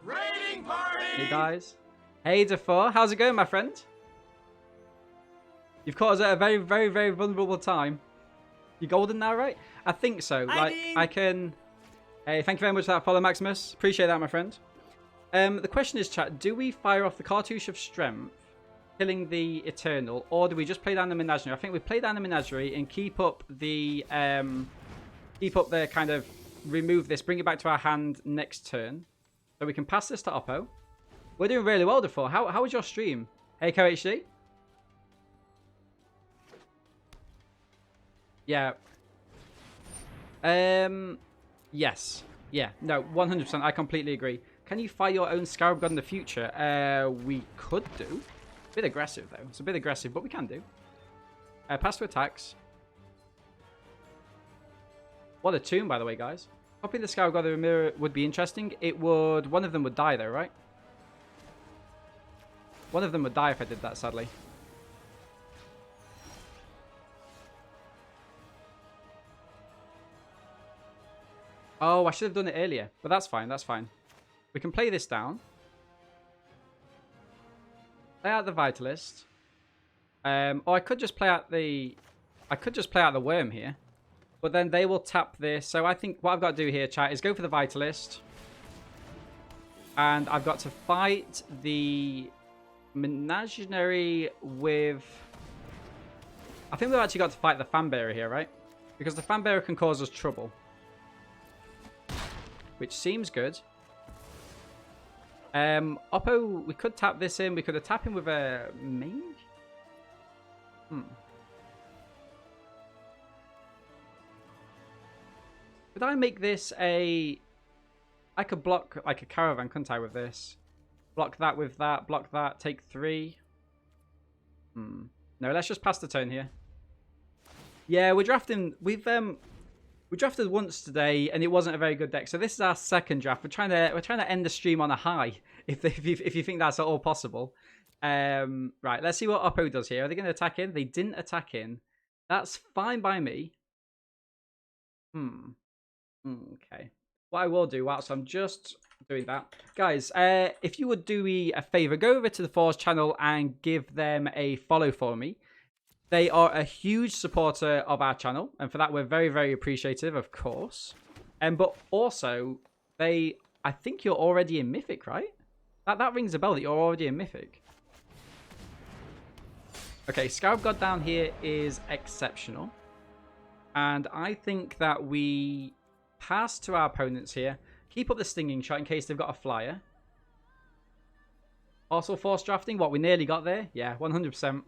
Raiding party! Hey guys. Hey Defoe, how's it going, my friend? You've caught us at a very, very, very vulnerable time. You golden now, right? I think so. Like, I can... Hey, thank you very much for that follow, Maximus. Appreciate that, my friend. The question is, chat, do we fire off the Cartouche of Strength, killing the Eternal, or do we just play down the Menagerie? I think we play down the Menagerie and keep up the kind of remove this, bring it back to our hand next turn. So we can pass this to Oppo. We're doing really well, Defoe. How was your stream? Hey, KoHD? Yeah. Yes. Yeah. No, 100%. I completely agree. Can you fire your own Scarab God in the future? We could do. A bit aggressive, though. It's a bit aggressive, but we can do. Pass to attacks. What a tune, by the way, guys. Copying the Scarab God of the mirror would be interesting. It would... One of them would die, though, right? One of them would die if I did that, sadly. Oh, I should have done it earlier. But that's fine, that's fine. We can play this down. Play out the Vitalist. Or I could just play out the... I could just play out the Worm here. But then they will tap this. So I think what I've got to do here, chat, is go for the Vitalist. And I've got to fight the Menagerie with... I think we've actually got to fight the Fanbearer here, right? Because the Fanbearer can cause us trouble. Which seems good. Oppo, we could tap this in. We could attack him with a Mage? Could I make this a... I could block like a Caravan, couldn't I, with this? Block that with that, block that, take 3. No, let's just pass the turn here. Yeah, we're drafting. We drafted once today, and it wasn't a very good deck. So this is our second draft. We're trying to end the stream on a high, if you think that's at all possible. Right, let's see what Oppo does here. Are they going to attack in? They didn't attack in. That's fine by me. Okay. What I will do, whilst I'm just doing that, guys, if you would do me a favor, go over to the Force channel and give them a follow for me. They are a huge supporter of our channel, and for that we're very, very appreciative, of course. But also, I think you're already in Mythic, right? That rings a bell that you're already in Mythic. Okay, Scarab God down here is exceptional. And I think that we pass to our opponents here. Keep up the stinging shot in case they've got a flyer. Also force drafting. What, we nearly got there? Yeah, 100%.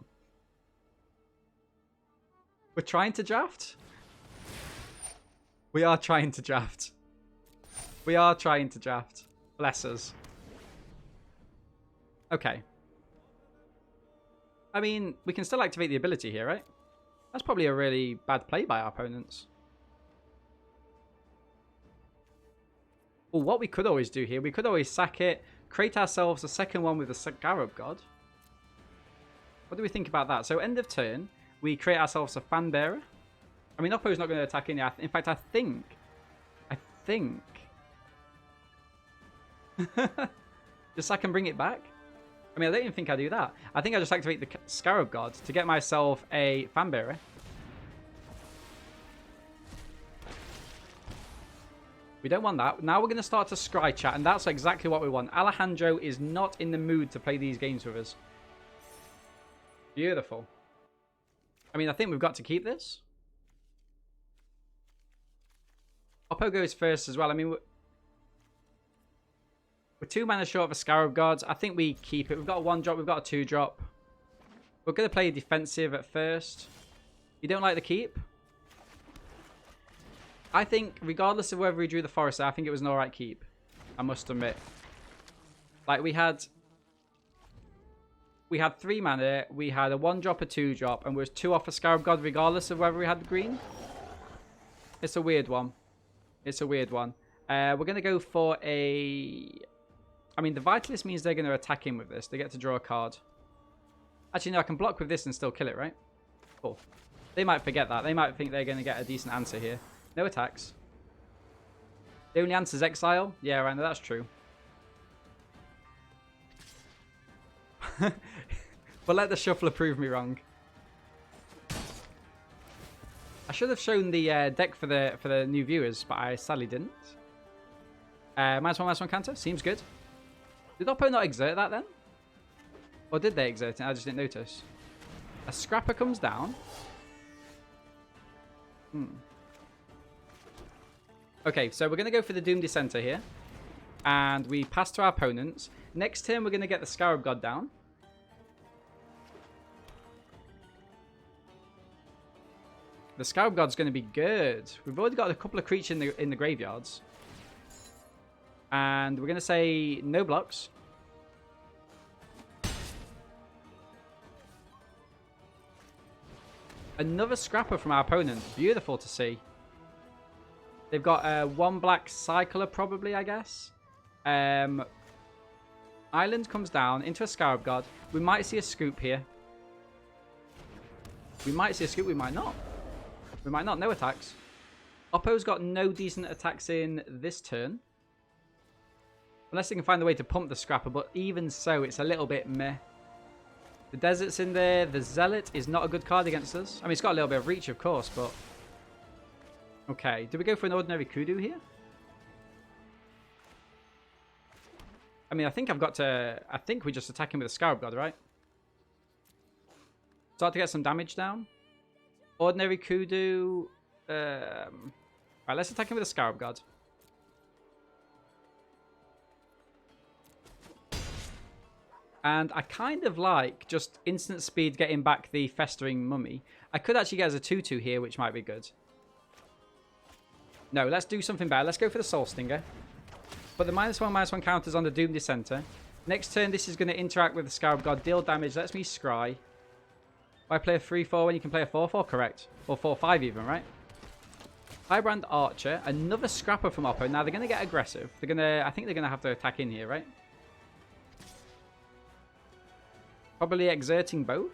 We're trying to draft? We are trying to draft. We are trying to draft. Bless us. Okay. I mean, we can still activate the ability here, right? That's probably a really bad play by our opponents. Well, what we could always do here, we could always sack it, create ourselves a second one with the Scarab God. What do we think about that? So end of turn, we create ourselves a fan bearer. I mean, Oppo's not going to attack in. In fact, I think. Just so I can bring it back. I mean, I don't even think I do that. I think I just activate the Scarab God to get myself a fan bearer. We don't want that. Now we're going to start to scry chat, and that's exactly what we want. Alejandro is not in the mood to play these games with us. Beautiful. I mean, I think we've got to keep this. Oppo goes first as well. I mean, we're 2 mana short of a Scarab God. I think we keep it. We've got a 1-drop. We've got a 2-drop. We're going to play defensive at first. You don't like the keep? I think, regardless of whether we drew the Forest, I think it was an alright keep. I must admit. Like, we had 3 mana. We had a 1-drop, a 2-drop, and we was 2 off a Scarab God regardless of whether we had the green. It's a weird one. It's a weird one. We're going to go for a... I mean, the Vitalist means they're going to attack in with this. They get to draw a card. Actually, no, I can block with this and still kill it, right? Cool. They might forget that. They might think they're going to get a decent answer here. No attacks. The only answer is Exile? Yeah, right, no, that's true. But let the shuffler prove me wrong. I should have shown the deck for the new viewers, but I sadly didn't. -1/-1 counter. Seems good. Did Oppo not exert that then? Or did they exert it? I just didn't notice. A Scrapper comes down. Okay, so we're going to go for the Doom Dissenter here. And we pass to our opponents. Next turn, we're going to get the Scarab God down. The Scarab God's going to be good. We've already got a couple of creatures in the graveyards. And we're going to say no blocks. Another Scrapper from our opponent. Beautiful to see. They've got 1 black Cycler probably, I guess. Island comes down into a Scarab God. We might see a scoop here. We might see a scoop. We might not. We might not. No attacks. Oppo's got no decent attacks in this turn. Unless they can find a way to pump the Scrapper. But even so, it's a little bit meh. The Desert's in there. The Zealot is not a good card against us. I mean, it's got a little bit of reach, of course, but... Okay. Do we go for an ordinary Kudu here? I mean, I think I've got to... I think we just attack him with a Scarab God, right? Start to get some damage down. Ordinary Kudu. Right, let's attack him with a Scarab God. And I kind of like just instant speed getting back the Festering Mummy. I could actually get as a 2/2 here, which might be good. No, let's do something better. Let's go for the Soul Stinger. But the -1/-1 counters on the Doom Dissenter. Next turn, this is going to interact with the Scarab God, deal damage, lets me scry. Why play a 3-4 when you can play a 4-4? Correct. Or 4-5 even, right? Highbrand Archer. Another scrapper from Oppo. Now, they're going to get aggressive. They're going to... I think they're going to have to attack in here, right? Probably exerting both.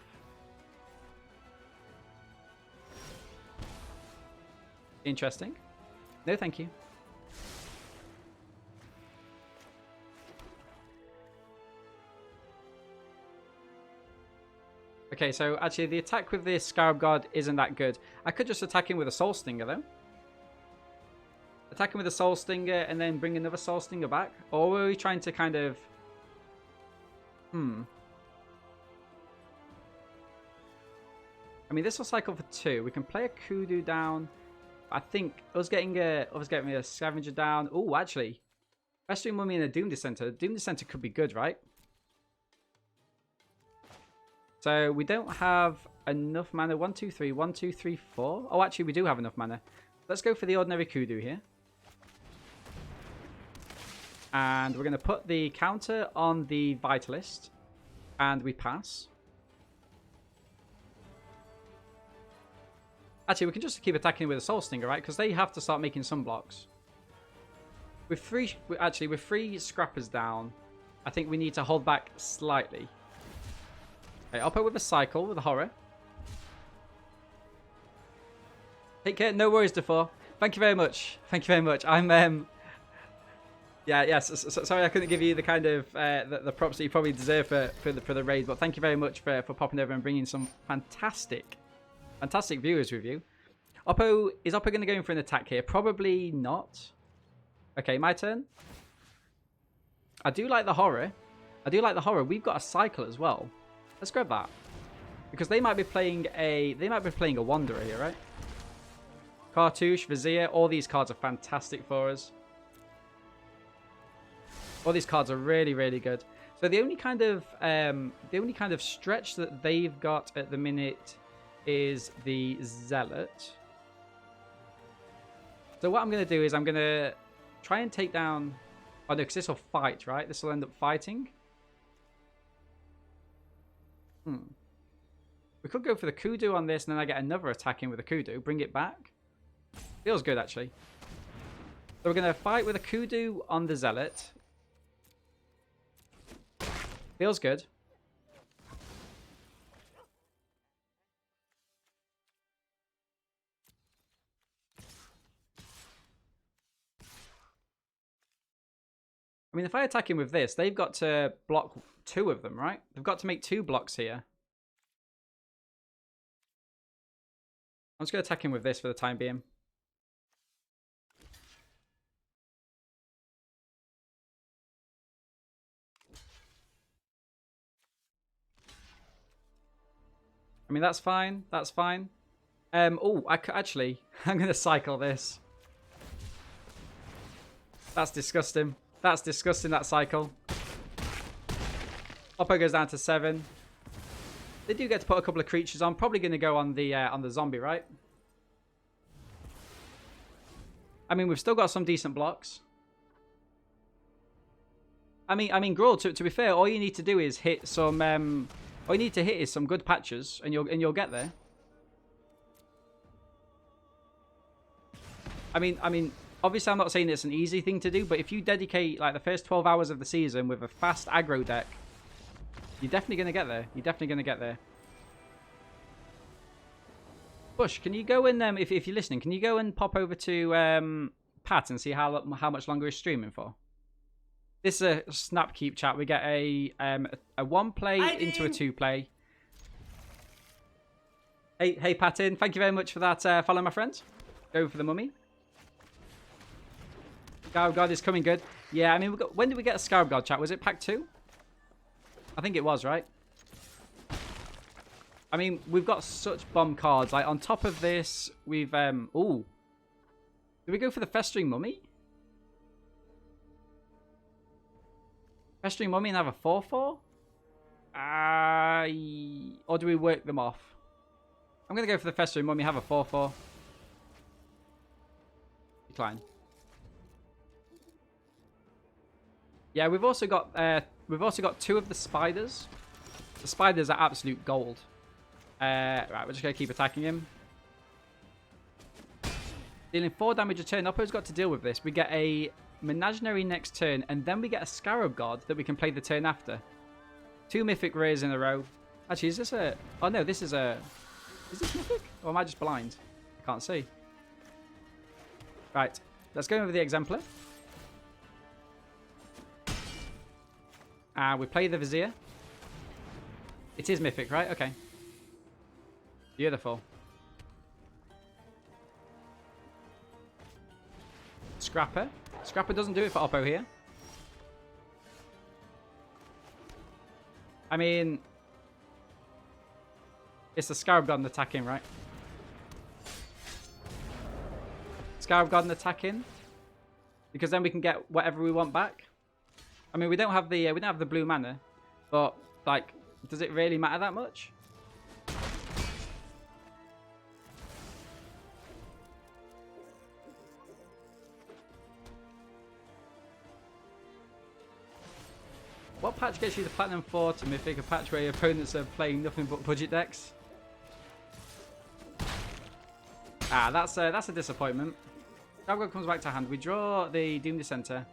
Interesting. No, thank you. Okay, so actually the attack with this Scarab God isn't that good. I could just attack him with a Soul Stinger, though. Attack him with a Soul Stinger and then bring another Soul Stinger back? Or were we trying to kind of... I mean, this will cycle for 2. We can play a Kudu down. I think us getting a Scavenger down. Oh, actually. Festering Mummy and a Doom Dissenter. Doom Dissenter could be good, right? So we don't have enough mana. 1, 2, 3. 1, 2, 3, 4. Oh, actually, we do have enough mana. Let's go for the ordinary Kudu here. And we're going to put the counter on the Vitalist. And we pass. Actually, we can just keep attacking with a Soul Stinger, right? Because they have to start making some blocks. With 3 scrappers down, I think we need to hold back slightly. Okay, Oppo with a cycle, with a horror. Take care. No worries, Defoe. Thank you very much. Thank you very much. I'm, sorry I couldn't give you the kind of, the props that you probably deserve for the raid, but thank you very much for popping over and bringing some fantastic viewers with you. Is Oppo going to go in for an attack here? Probably not. Okay, my turn. I do like the horror. We've got a cycle as well. Let's grab that. Because they might be playing a Wanderer here, right? Cartouche, Vizier, all these cards are fantastic for us. All these cards are really, really good. So the only kind of stretch that they've got at the minute is the Zealot. So what I'm going to do is I'm going to try and take down... Oh no, because this will fight, right? This will end up fighting. We could go for the Kudu on this, and then I get another attack in with a Kudu. Bring it back. Feels good, actually. So we're going to fight with a Kudu on the Zealot. Feels good. I mean, if I attack him with this, they've got to block 2 of them, right? They've got to make 2 blocks here. I'm just going to attack him with this for the time being. I mean, that's fine. That's fine. Oh, actually, I'm going to cycle this. That's disgusting. That's disgusting, that cycle. Oppo goes down to 7. They do get to put a couple of creatures on. Probably going to go on the zombie, right? I mean, we've still got some decent blocks. I mean, Gruul, to be fair, all you need to do is hit some... all you need to hit is some good patches, and you'll get there. I mean, obviously I'm not saying it's an easy thing to do, but if you dedicate like the first 12 hours of the season with a fast aggro deck, you're definitely going to get there. You're definitely going to get there. Bush, can you go and, if you're listening, can you go and pop over to Pat and see how much longer he's streaming for? This is a snap keep chat. We get a 1-play into a 2-play. Hey, Patin. Thank you very much for that follow, my friend. Go for the mummy. Scarab God is coming good. Yeah, I mean, when did we get a Scarab God chat? Was it pack 2? I think it was, right? I mean, we've got such bomb cards. Like, on top of this, we've... Ooh. Did we go for the Festering Mummy? Festering Mummy and have a 4-4? Or do we work them off? I'm going to go for the Festering Mummy, have a 4-4. Decline. Yeah, we've also got 2 of the spiders. The spiders are absolute gold. Right, we're just going to keep attacking him. Dealing 4 damage a turn. Oppo's got to deal with this. We get a Menagerie next turn, and then we get a Scarab God that we can play the turn after. 2 Mythic Rares in a row. Actually, is this a... Oh, no, this is a... Is this Mythic? Or am I just blind? I can't see. Right, let's go over the Exemplar. And we play the Vizier. It is Mythic, right? Okay. Beautiful. Scrapper. Scrapper doesn't do it for Oppo here. I mean... It's the Scarab God attacking, right? Scarab God attacking. Because then we can get whatever we want back. I mean, we don't have the blue mana. But, like, does it really matter that much? What patch gets you the Platinum 4 to Mythic? A patch where your opponents are playing nothing but budget decks? Ah, that's a disappointment. Scarab comes back to hand. We draw the Doom Dissenter.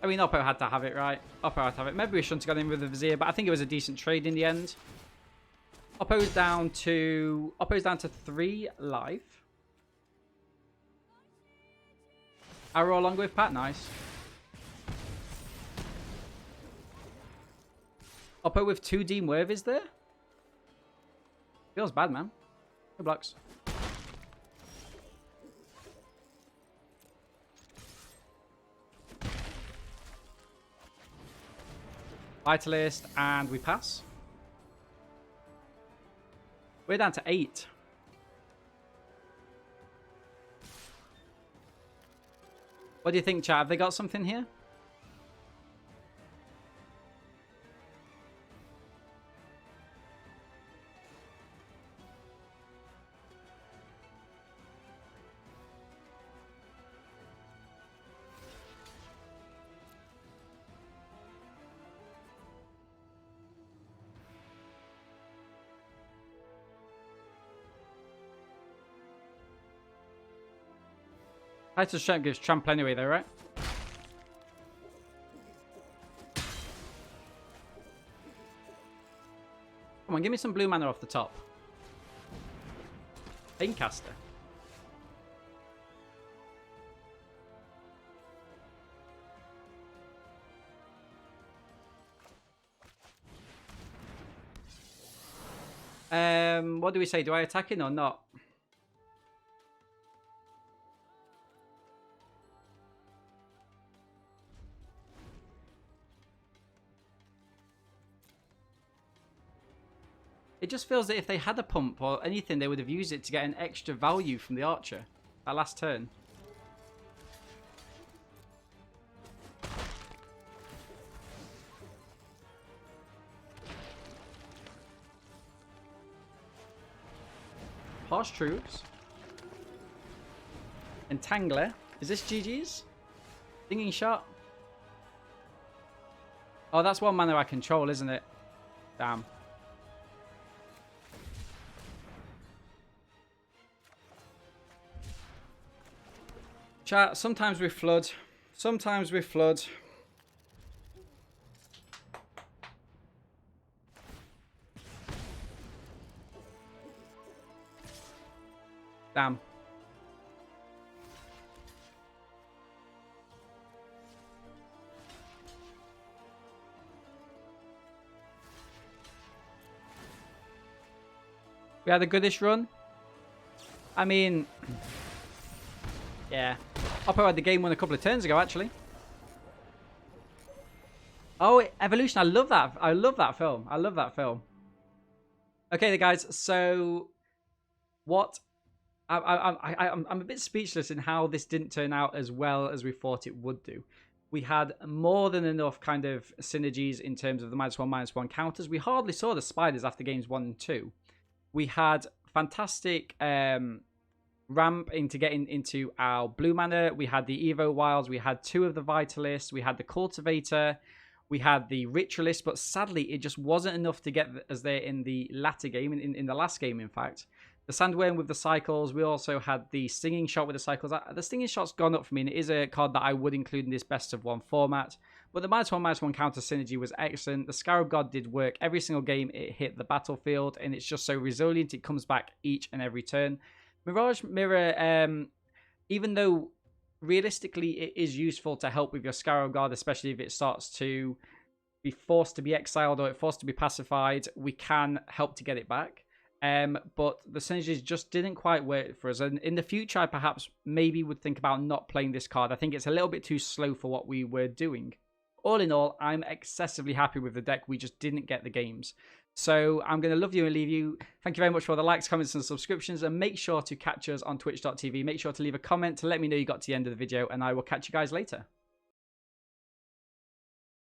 I mean, Oppo had to have it, right? Oppo had to have it. Maybe we shouldn't have got in with the Vizier, but I think it was a decent trade in the end. Oppo's down to 3 life. Arrow along with Pat, nice. Oppo with 2 Deem Wave is there? Feels bad, man. Good blocks. Vitalist, and we pass. We're down to 8. What do you think, chat? Have they got something here? Title Strength gives trample anyway, though, right? Come on, give me some blue mana off the top. Paincaster. What do we say? Do I attack in or not? It just feels that if they had a pump or anything, they would have used it to get an extra value from the archer. That last turn. Harsh Troops. Entangler. Is this GG's? Stinging Shot. Oh, that's 1 mana I control, isn't it? Damn. Chat, sometimes we flood. Sometimes we flood. Damn. We had a goodish run. I mean... Yeah. Oppo had the game won a couple of turns ago, actually. Oh, Evolution. I love that. I love that film. I love that film. Okay, guys. So, what... I'm a bit speechless in how this didn't turn out as well as we thought it would do. We had more than enough kind of synergies in terms of the -1/-1 counters. We hardly saw the spiders after games 1 and 2. We had fantastic ramp into getting into our blue mana. We had the Evo Wilds. We had 2 of the Vitalists. We had the Cultivator. We had the Ritualist, but sadly, it just wasn't enough to get us there in the latter game, in the last game, in fact. The Sandworm with the Cycles. We also had the Stinging Shot with the Cycles. The Stinging Shot's gone up for me, and it is a card that I would include in this best of one format. But the -1/-1 counter synergy was excellent. The Scarab God did work every single game it hit the battlefield, and it's just so resilient. It comes back each and every turn. Mirage Mirror, even though realistically it is useful to help with your Scarab God, especially if it starts to be forced to be exiled or forced to be pacified, we can help to get it back. But the synergies just didn't quite work for us. And in the future, I perhaps maybe would think about not playing this card. I think it's a little bit too slow for what we were doing. All in all, I'm excessively happy with the deck. We just didn't get the games. So I'm going to love you and leave you. Thank you very much for the likes, comments, and subscriptions. And make sure to catch us on twitch.tv. Make sure to leave a comment to let me know you got to the end of the video. And I will catch you guys later.